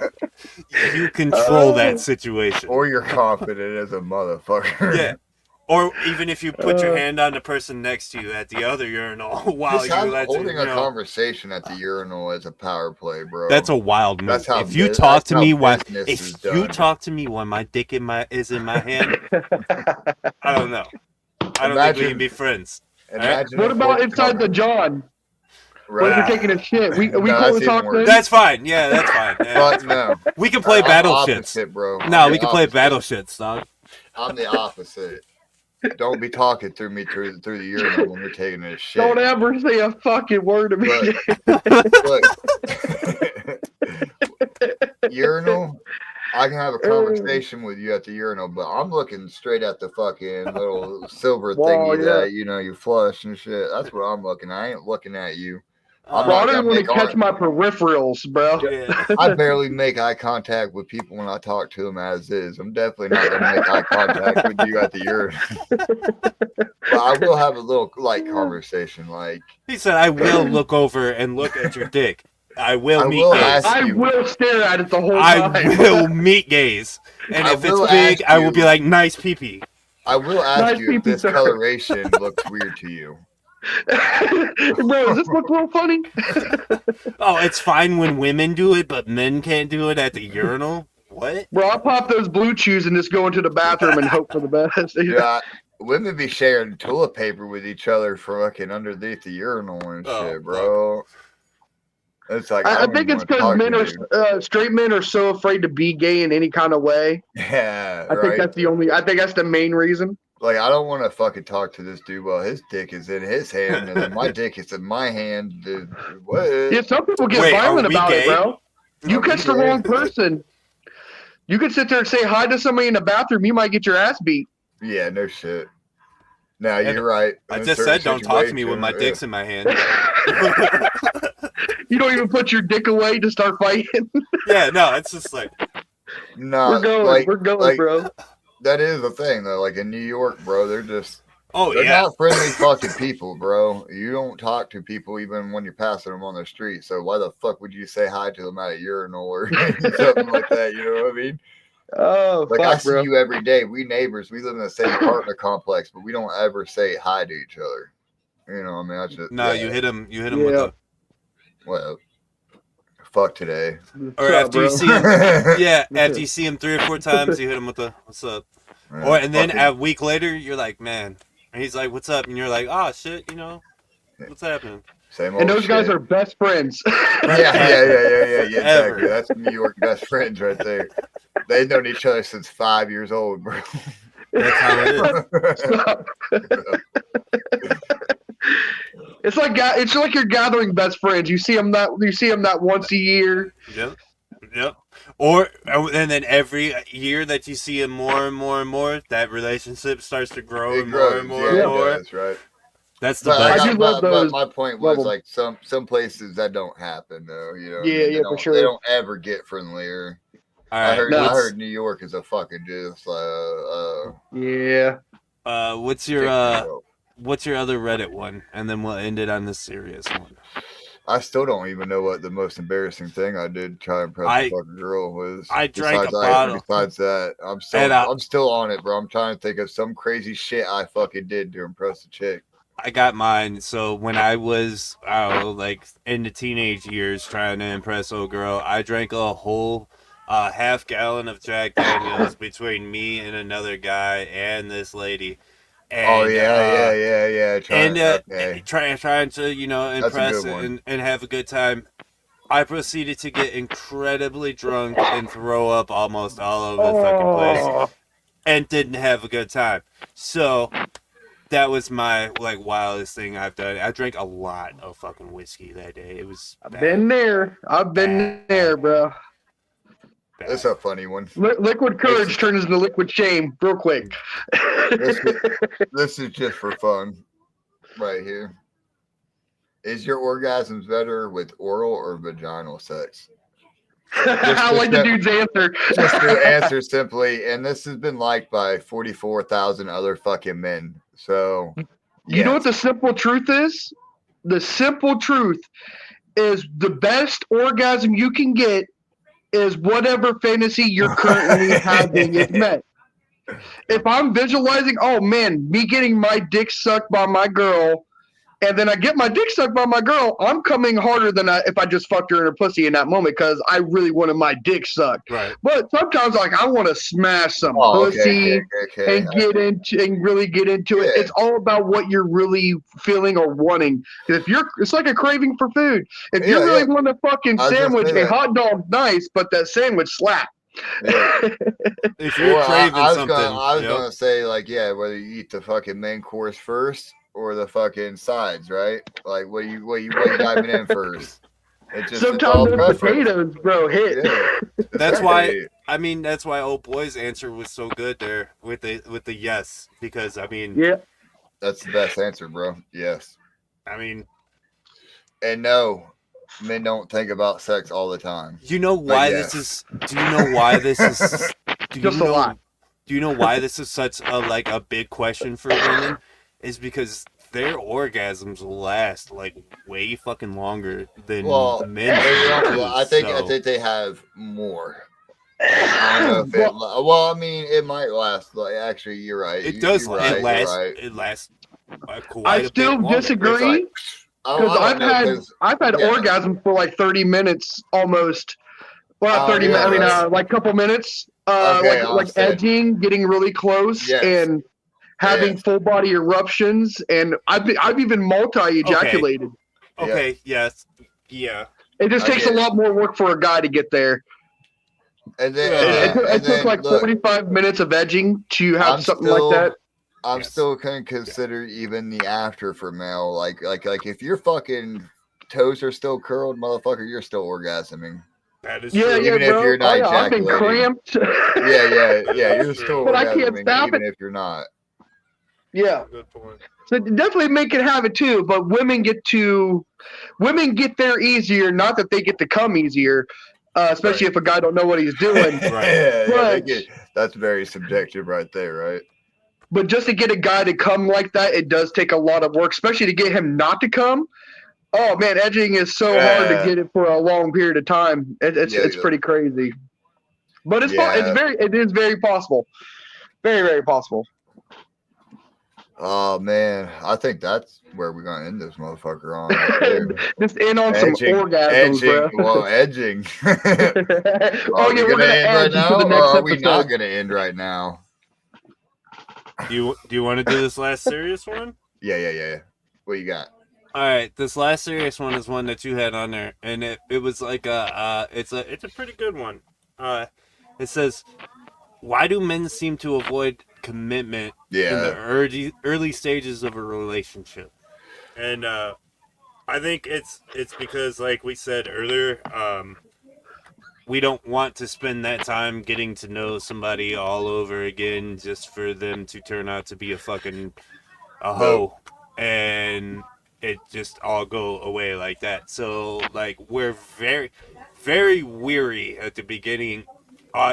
you control that situation, or you're confident as a motherfucker. Yeah. Or even if you put your hand on the person next to you at the other urinal while holding a conversation at the urinal is a power play, bro. That's a wild move. If you talk to me while my dick is in my hand, I don't know. I don't think we can be friends. What about inside the John? Right. What if you're taking a shit? We cool to talk to? That's fine. Yeah, that's fine. Yeah, but no, we can play battle shits, bro. No, we can play battle shits, dog. I'm the opposite. Don't be talking through me through the urinal when you're taking a shit. Don't ever say a fucking word to me. Look, urinal, I can have a conversation with you at the urinal, but I'm looking straight at the fucking little silver thingy that you flush and shit. That's what I'm looking at. I ain't looking at you. I don't want to catch my peripherals, bro. Yeah. I barely make eye contact with people when I talk to them as is. I'm definitely not going to make eye contact with you at the urinal. But I will have a little light conversation. Like he said, I will look over and look at your dick. I will meet gaze. I will stare at it the whole time. I will meet gaze. And if it's big, I will be like, nice pee-pee. I will ask you if this coloration looks weird to you. Bro, does this look real funny? Oh, it's fine when women do it, but men can't do it at the urinal? What? Bro, I pop those blue chews and just go into the bathroom and hope for the best. Yeah, women be sharing toilet paper with each other for fucking underneath the urinal and shit, bro. It's like I think it's because straight men are so afraid to be gay in any kind of way. Yeah, I think that's the main reason. Like, I don't want to fucking talk to this dude while his dick is in his hand and then my dick is in my hand. Dude, what? Yeah, some people get violent about it, bro. You catch the wrong person. You could sit there and say hi to somebody in the bathroom. You might get your ass beat. Yeah, no shit. No, you're right. I just said don't talk to me when my dick's in my hand. You don't even put your dick away to start fighting. Yeah, no, it's just like. No, we're going, bro. That is the thing, though. Like in New York, bro, they're they're not friendly fucking people, bro. You don't talk to people even when you're passing them on the street. So why the fuck would you say hi to them at a urinal or something like that? You know what I mean? Oh, Like, fuck, I see bro. you every day. We neighbors. We live in the same apartment complex, but we don't ever say hi to each other. You know, I mean, I just No, you hit him. You hit him with Yeah. a. well, fuck today. What's Or up, after you bro? see him, yeah, after you see him 3 or 4 times, you hit him with the "What's up?" Or and then fucking- a week later, you're like, "Man," and he's like, "What's up?" And you're like, "Oh shit, you know, what's happening?" same old And those guys shit. are best friends. Yeah, exactly. Ever. That's New York best friends right there. They've known each other since 5 years old, bro. That's how it is. It's like you're gathering best friends. You see them that once a year. Yep. Or and then every year that you see him more and more and more, that relationship starts to grow It and grows. more and more Yeah, and it more. does, right? That's the But best. I do love those. my point Love was 'em. like some places that don't happen though. You know, Yeah, yeah, for sure. They don't ever get friendlier. All right. I heard New York is a fucking just Yeah. What's your other Reddit one? And then we'll end it on this serious one. I still don't even know what the most embarrassing thing I did try to impress the fucking girl was. I drank a bottle. Besides that, I'm still on it, bro. I'm trying to think of some crazy shit I fucking did to impress the chick. I got mine. So when I was, like in the teenage years trying to impress old girl, I drank a whole half gallon of Jack Daniels between me and another guy and this lady. And, yeah. Trying to, you know, impress and have a good time. I proceeded to get incredibly drunk and throw up almost all over the fucking place, and didn't have a good time. So that was my like wildest thing I've done. I drank a lot of fucking whiskey that day. It was bad. I've been there, bro. That's a funny one. Liquid courage turns into liquid shame real quick. This is just for fun, right here. Is your orgasms better with oral or vaginal sex? I like the dude's answer. Just to answer simply, and this has been liked by 44,000 other fucking men. So, you know what the simple truth is? The simple truth is the best orgasm you can get is whatever fantasy you're currently having is met. If I'm visualizing, oh man, me getting my dick sucked by my girl, and then I get my dick sucked by my girl, I'm coming harder than if I just fucked her in her pussy in that moment because I really wanted my dick sucked. Right. But sometimes, like, I want to smash some pussy and really get into it. It's all about what you're really feeling or wanting. It's like a craving for food. If you really want a fucking sandwich, a hot dog's nice, but that sandwich slap. Yeah. If you're craving something, I was gonna say like whether you eat the fucking main course first or the fucking sides, right? Like what you diving in first? Sometimes those potatoes, bro, hit. Yeah. That's why old boy's answer was so good there with the yes, because I mean, that's the best answer, bro. Yes. I mean, and no. Men don't think about sex all the time. You know why this is? Do you know why this is? Do you know why this is such a big question for women? Is because their orgasms last like way fucking longer than men. I think they have more. I don't know if it might last. Like, actually, you're right. It does. It lasts. I still disagree. Because I've had orgasms for like 30 minutes almost. Well, not 30 minutes. I mean, like a couple minutes. Like edging, getting really close, and having full body eruptions, and I've even multi-ejaculated. Okay. Yes. Yeah. It just takes a lot more work for a guy to get there. And then it took like 45 minutes of edging to have something like that. I'm still gonna consider even the after for male. Like if your fucking toes are still curled, motherfucker, you're still orgasming. That is true. Even if you're not ejaculating. I've been cramped. You're still but orgasming I can't stop even it. if you're not. Yeah. Good point. So definitely men can have it too, but women get there easier. Not that they get to come easier, especially if a guy don't know what he's doing. That's very subjective, right there, right? But just to get a guy to come like that, it does take a lot of work, especially to get him not to come. Oh man, edging is so hard to get it for a long period of time. It's pretty crazy. But it's it is very possible. Very, very possible. Oh man, I think that's where we're gonna end this motherfucker on. Right Just end on some orgasms, bro. Well, edging. Oh yeah, we're gonna end right now, or are we not gonna end right now? Do you want to do this last serious one? Yeah. What you got? All right, this last serious one is one that you had on there, and it was like it's a pretty good one. It says, why do men seem to avoid commitment in the early stages of a relationship? And I think it's because, like we said earlier, we don't want to spend that time getting to know somebody all over again just for them to turn out to be a hoe, and it just all go away like that. So like we're very, very weary at the beginning.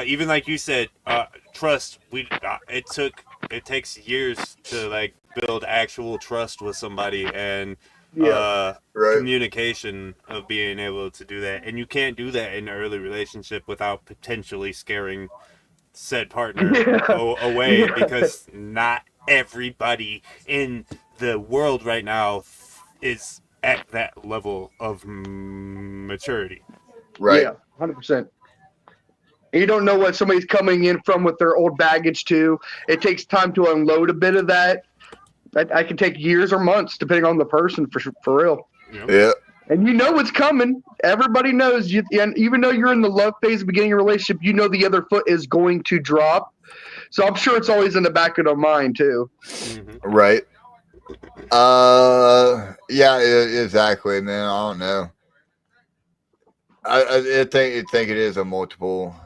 Even like you said, trust. It takes years to like build actual trust with somebody, and communication of being able to do that. And you can't do that in an early relationship without potentially scaring said partner away, because not everybody in the world right now is at that level of maturity. Right. Yeah, 100%. You don't know what somebody's coming in from with their old baggage too. It takes time to unload a bit of that. I can take years or months depending on the person, for real. Yeah. And you know what's coming. Everybody knows you. And even though you're in the love phase, beginning of a relationship, you know the other foot is going to drop. So I'm sure it's always in the back of their mind too. Mm-hmm. Right. Yeah, exactly, man. I don't know. I think it is a multiple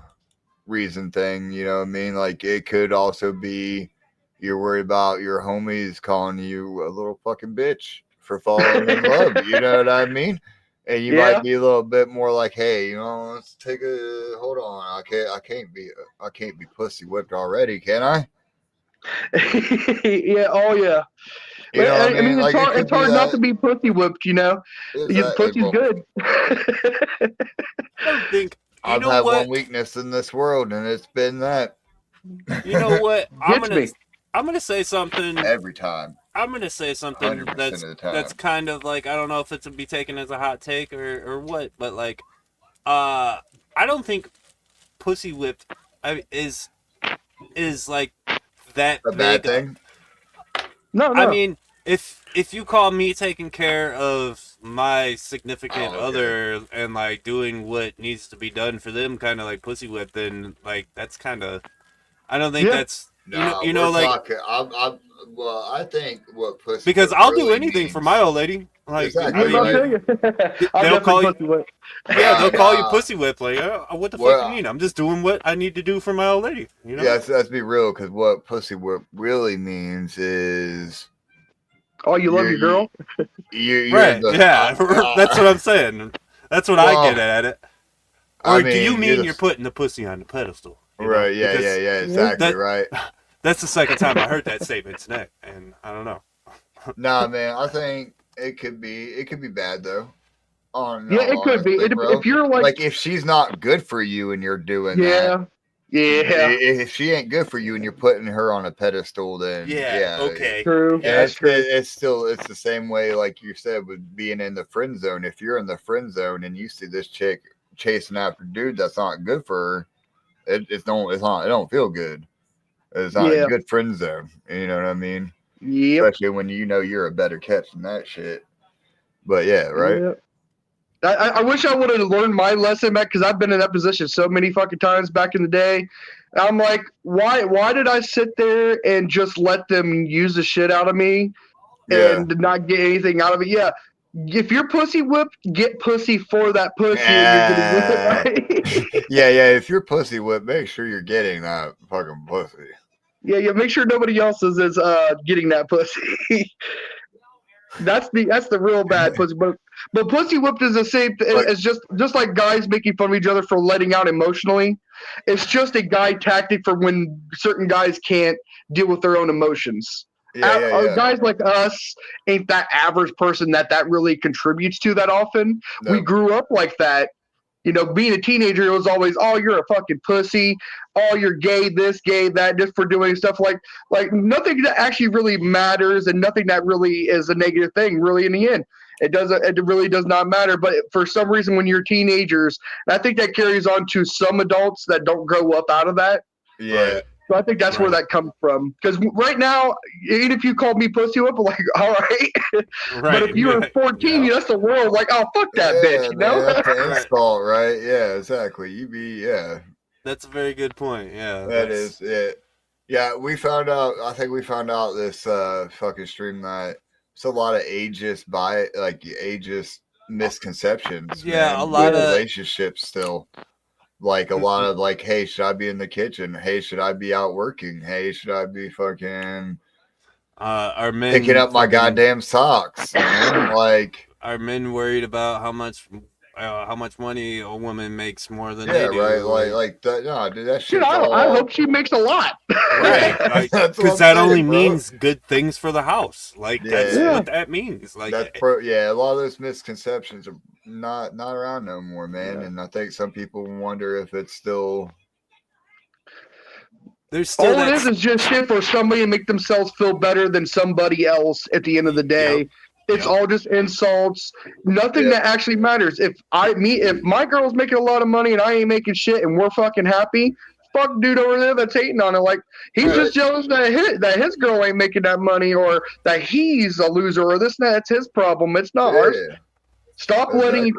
reason thing, you know what I mean? Like it could also be you're worried about your homies calling you a little fucking bitch for falling in love, you know what I mean? And you might be a little bit more like, hey, you know, let's take a hold on. I can't be pussy whipped already, can I? Yeah, oh yeah. You know what I mean? It's like, hard not to be pussy whipped, you know. Pussy's good. I don't think I've had one weakness in this world, and it's been that. You know what? I'm gonna say something every time. I'm gonna say something that's kind of like, I don't know if it's to be taken as a hot take or what, but like, I don't think pussy whipped is like that a bad thing. No. I mean, if you call me taking care of my significant other and like doing what needs to be done for them, kind of like pussy whip, then like that's kind of, I don't think that's you know like talking, well, I think what pussy, because I'll really do anything means, for my old lady. Like exactly, they'll call you they'll call you pussy whip. Like, what the fuck you mean? I'm just doing what I need to do for my old lady. You know? Yeah, let's be real, because what pussy whip really means is, oh, you love your girl. You're right? That's what I'm saying. That's what I get at it. Or do you mean you're putting the pussy on the pedestal? Right? Yeah, exactly. Right. That's the second time I heard that statement tonight, and I don't know. Nah, man, I think it could be bad though. It could be. If you're like if she's not good for you and you're doing that. Yeah. If she ain't good for you and you're putting her on a pedestal, then okay. True. And it's the same way, like you said, with being in the friend zone. If you're in the friend zone and you see this chick chasing after dude that's not good for her, it don't feel good. It's not a good friend zone. You know what I mean? Yeah. Especially when you know you're a better catch than that shit. But yeah, right. Yep. I wish I would have learned my lesson back, because I've been in that position so many fucking times back in the day. I'm like, why did I sit there and just let them use the shit out of me and not get anything out of it? Yeah. If you're pussy whipped, get pussy for that pussy. And you're gonna whip it right. Yeah. If you're pussy whipped, make sure you're getting that fucking pussy. Yeah. Make sure nobody else is getting that pussy. That's the real bad pussy. But pussy whipped is the same as just like guys making fun of each other for letting out emotionally. It's just a guy tactic for when certain guys can't deal with their own emotions. Guys like us ain't that average person that really contributes to that often. No. We grew up like that, You know, being a teenager, it was always, oh, you're a fucking pussy. Oh, you're gay, this, gay, that, just for doing stuff like nothing that actually really matters and nothing that really is a negative thing, really, in the end. It really does not matter. But for some reason, when you're teenagers, and I think that carries on to some adults that don't grow up out of that. Yeah. So I think that's where that comes from. Because right now, even if you called me pussy up, like, all right. But if you were 14, that's the world. Like, oh, fuck that bitch, you know? That's the insult, right? Yeah, exactly. That's a very good point. Yeah. That is it. Yeah, we found out. I think we found out this fucking stream that it's a lot of ageist misconceptions. Yeah, man, a lot of relationships still. Like a lot of like, hey, should I be in the kitchen? Hey, should I be out working? Hey, should I be fucking are men picking up my goddamn socks? Man? Like, are men worried about how much money a woman makes more than they do? Right? Like that. No, dude, that shit. Dude, I hope she makes a lot. Right, because that only means good things for the house. Like that's what that means. Like a lot of those misconceptions are not around no more, man. And I think some people wonder if it's still. There's still all it is just shit for somebody to make themselves feel better than somebody else at the end of the day. Yep. It's all just insults. Nothing that actually matters. If my girl's making a lot of money and I ain't making shit and we're fucking happy, fuck dude over there that's hating on it. Like he's just jealous that his girl ain't making that money or that he's a loser or this and that. It's his problem. It's not ours. Stop letting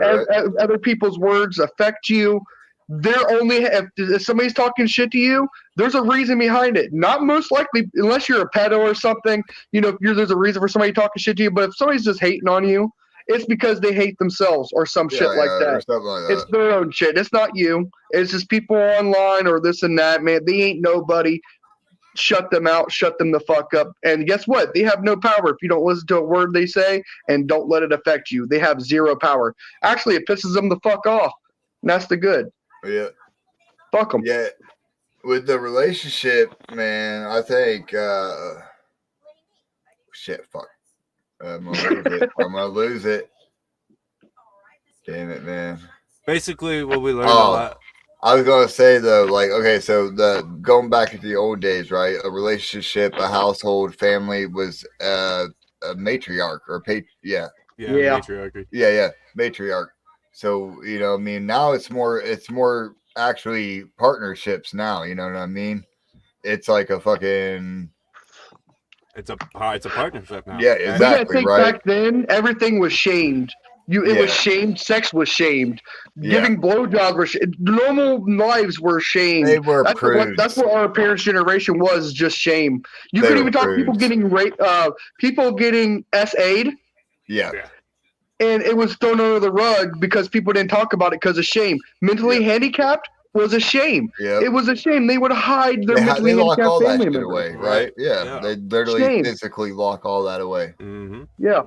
other people's words affect you. They're only if somebody's talking shit to you, there's a reason behind it. Not most likely, unless you're a pedo or something. You know, there's a reason for somebody talking shit to you. But if somebody's just hating on you, it's because they hate themselves or some shit like that. It's their own shit. It's not you. It's just people online or this and that. Man, they ain't nobody. Shut them out. Shut them the fuck up. And guess what? They have no power if you don't listen to a word they say and don't let it affect you. They have zero power. Actually, it pisses them the fuck off. And that's the good. Yeah. Fuck them. Yeah. With the relationship, man, I think, shit, fuck. I'm gonna lose it. Damn it, man. Basically, what we learned a lot. I was gonna say though, like, okay, so going back to the old days, right? A relationship, a household, family was a matriarch or matriarchy. Yeah, matriarch. So, you know, I mean, now it's more actually partnerships now, you know what I mean? It's like a fucking it's a partnership now. Yeah, exactly. Think right. Back then, everything was shamed. It was shamed. Sex was shamed. Giving blowjobs were normal lives were shamed. They were prudes. That's what our parents' generation was, just shame. You could even talk people getting raped, people getting SA'd. Yeah. And it was thrown under the rug because people didn't talk about it because of shame. Mentally handicapped was a shame. It was a shame. They would hide their mentally handicapped family members away, right? Yeah. They literally physically lock all that away. Mm-hmm. Yeah.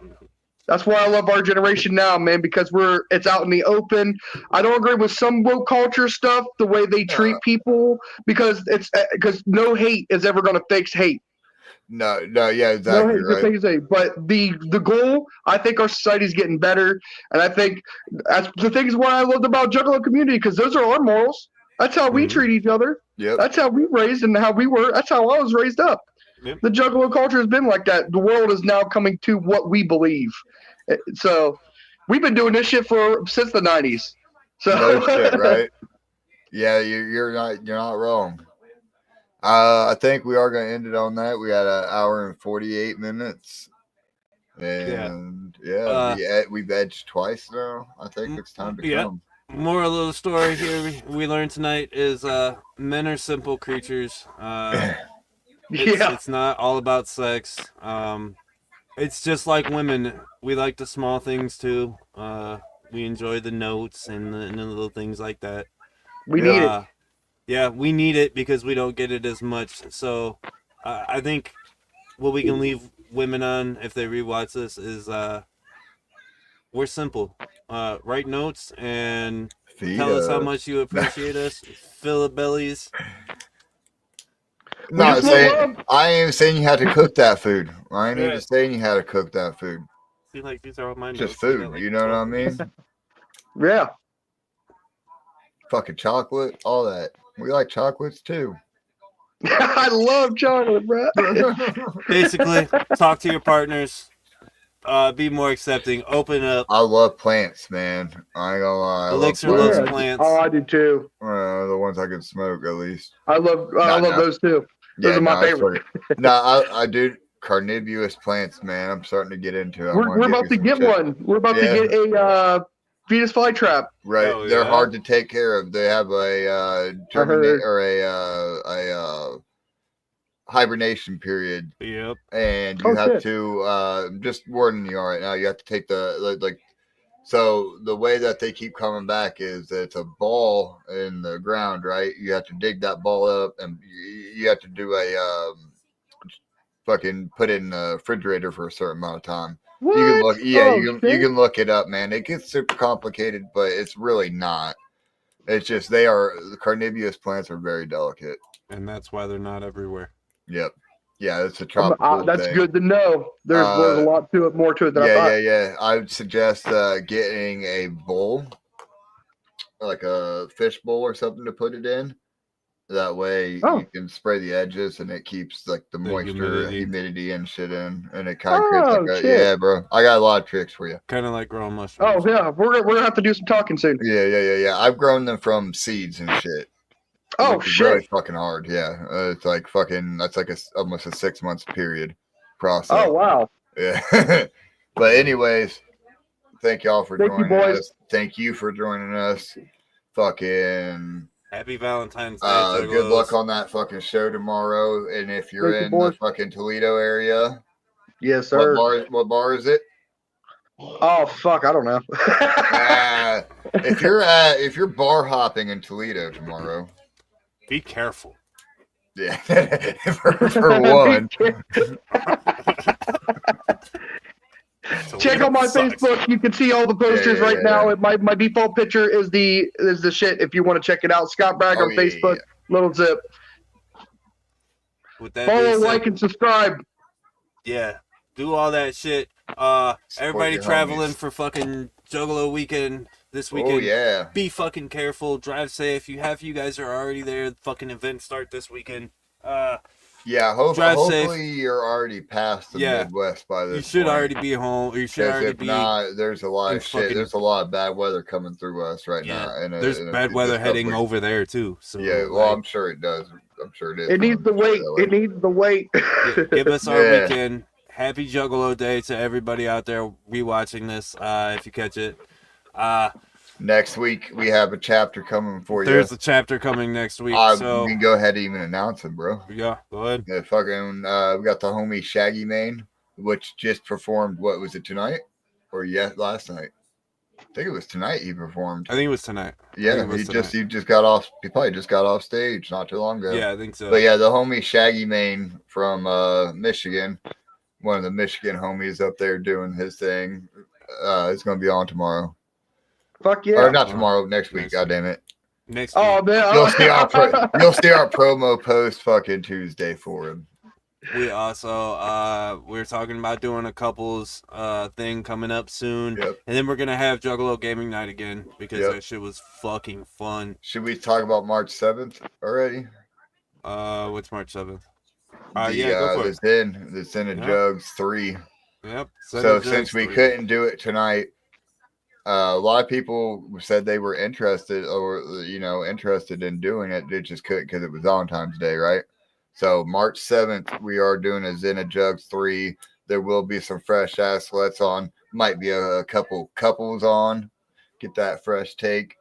That's why I love our generation now, man, because it's out in the open. I don't agree with some woke culture stuff, the way they treat people, because no hate is ever going to fix hate. No, yeah, exactly. No hate, right. But the goal, I think our society's getting better, and I think that's the things what I loved about Juggalo community, because those are our morals. That's how we treat each other. Yep. That's how we raised and how we were. That's how I was raised up. Yep. The Juggalo culture has been like that. The world is now coming to what we believe. So we've been doing this shit since the 90s. So no shit, right? Yeah, you're not wrong. I think we are going to end it on that. We got an hour and 48 minutes. And we've edged twice now. I think it's time to come. Moral of the story here we learned tonight is men are simple creatures. It's not all about sex. It's just like women. We like the small things too. We enjoy the notes and the little things like that. We need it. Yeah, we need it because we don't get it as much. So I think what we can leave women on if they rewatch this is we're simple. Write notes and tell us how much you appreciate us. Fill up bellies. I ain't saying you had to cook that food. I ain't even saying you had to cook that food. See, like these are all my just food. You know what I mean? Yeah. fucking chocolate, all that. We like chocolates too. I love chocolate, bro. Basically, talk to your partners. Be more accepting. Open up. I love plants, man. I ain't gonna lie. Elixir I love loves plants. plants. Oh, I do too. The ones I can smoke, at least. I love those too. Those are my favorite. I do carnivorous plants, man. I'm starting to get into it. We're about to get one. We're about to get a Venus flytrap. Right. Oh, They're yeah? hard to take care of. They have a terminate or a hibernation period. Yep. And you have to just warning you right now, you have to take so the way that they keep coming back is that it's a ball in the ground, right? You have to dig that ball up and you have to do a fucking put it in the refrigerator for a certain amount of time. What? You can look, you can look it up, man. It gets super complicated, but it's really not. It's just the carnivorous plants are very delicate, and that's why they're not everywhere. Yep. Yeah, it's a tropical that's thing. good to know. There's a lot to it, more to it than I thought. Yeah. I would suggest getting a bowl, like a fish bowl or something to put it in. That way you can spray the edges and it keeps like the moisture, humidity and shit in, and it kind of creates yeah, bro. I got a lot of tricks for you. Kind of like growing mushrooms. Oh yeah, we're gonna have to do some talking soon. Yeah. I've grown them from seeds and shit. Oh shit! Really fucking hard. Yeah, it's like fucking. That's like almost a 6 months period process. Oh wow. Yeah. But anyways, thank y'all for joining us. Thank you for joining us. Fucking. Happy Valentine's Day. Good luck on that fucking show tomorrow. And if you're in the fucking Toledo area, yes, sir. What bar is it? Oh fuck, I don't know. If you're bar hopping in Toledo tomorrow, be careful. Yeah, for one. Check out my Facebook. You can see all the posters right now. My default picture is the shit. If you want to check it out, Scott Bragg on Facebook. Little zip. Follow, like, and subscribe. Yeah, do all that shit. Everybody traveling for fucking Juggalo weekend this weekend. Oh yeah. Be fucking careful. Drive safe. You guys are already there. The fucking events start this weekend. Hopefully you're already past the Midwest by this point. You should already be home. You should already be. Not, there's a lot of shit. There's a lot of bad weather coming through us right now. And there's bad weather heading over there too. So I'm sure it does. I'm sure it is. It needs the weight. It needs the weight. Give us our weekend. Happy Juggalo Day to everybody out there rewatching this. If you catch it. Next week we have a chapter coming for you. There's a chapter coming next week. So we can go ahead and even announce it, bro. Yeah, go ahead. Yeah, fucking we got the homie Shaggy Mane, which just performed. What was it, tonight? Or last night? I think it was tonight he performed. I think it was tonight. Yeah, he just got off. He probably just got off stage not too long ago. Yeah, I think so. But yeah, the homie Shaggy Mane from Michigan, one of the Michigan homies up there doing his thing. It's gonna be on tomorrow. Fuck yeah! Or not tomorrow, next week. God damn it! Next week. Oh man! You'll see our promo post fucking Tuesday for him. We also we're talking about doing a couples thing coming up soon, and then we're gonna have Juggalo Gaming Night again because that shit was fucking fun. Should we talk about March 7th already? What's March 7th? Go for it. The Sin of Jugs 3. Yep. So since we couldn't do it tonight, a lot of people said they were interested in doing it. They just couldn't because it was Valentine's Day, right? So March 7th, we are doing a Zen of Jugs 3. There will be some fresh ass sluts on. Might be a couple couples on. Get that fresh take.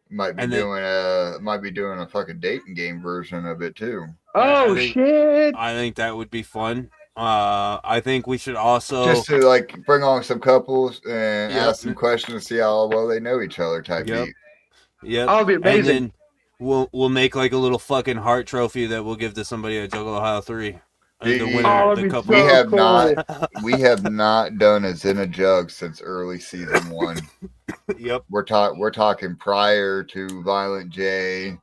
Might be doing a fucking dating game version of it too. Oh shit! I think that would be fun. I think we should also just to like bring on some couples and ask some questions, see how well they know each other type beat. Yeah, that'll be amazing. And then we'll make like a little fucking heart trophy that we'll give to somebody at Juggalo Ohio 3. The winner, the couple. We have not done a Zen of Jugs since early season 1. Yep. We're talking prior to Violent J,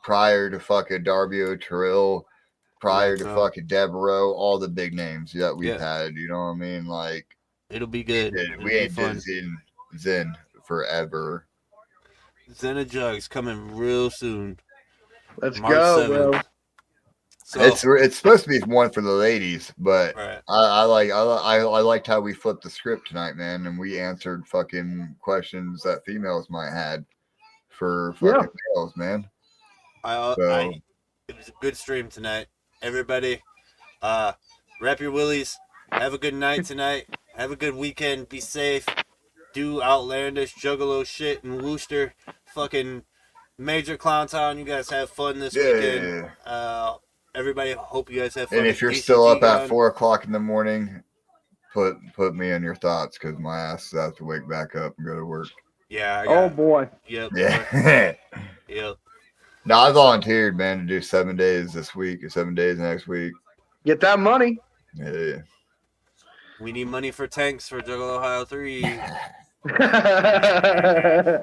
prior to fucking Darby O'Trill, prior to fucking Devereaux, all the big names that we've had. You know what I mean? Like, it'll be good. We ain't done Zen forever. Zena Jugs coming real soon. Let's March go, 7th. bro. So, It's supposed to be one for the ladies, but right. I liked how we flipped the script tonight, man, and we answered fucking questions that females might had for fucking males, man. It was a good stream tonight. Everybody, wrap your willies. Have a good night tonight. Have a good weekend. Be safe. Do outlandish juggalo shit in Worcester. Fucking Major Clown Town. You guys have fun this weekend. Everybody, hope you guys have fun. And if you're still up at 4 o'clock in the morning, put me in your thoughts, because my ass has to wake back up and go to work. Yeah. Oh boy. Yep. Yeah. Yep. No, I volunteered, man, to do 7 days this week or 7 days next week. Get that money. Yeah. We need money for tanks for Juggalo Ohio 3.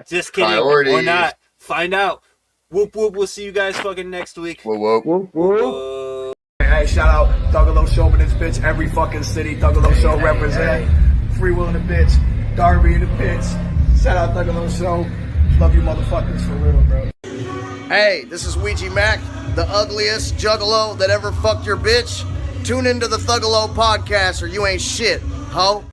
Just kidding. Priorities. Or not. Find out. Whoop whoop. We'll see you guys fucking next week. Whoop whoop. Whoop, whoop. Hey, shout out Thuggalo Show in this bitch. Every fucking city Thuggalo Show represent. Free Will in the bitch. Darby in the bitch. Shout out Thuggalo Show. Love you motherfuckers for real, bro. Hey, this is Ouija Mac, the ugliest juggalo that ever fucked your bitch. Tune into the Thuggalo podcast or you ain't shit, ho.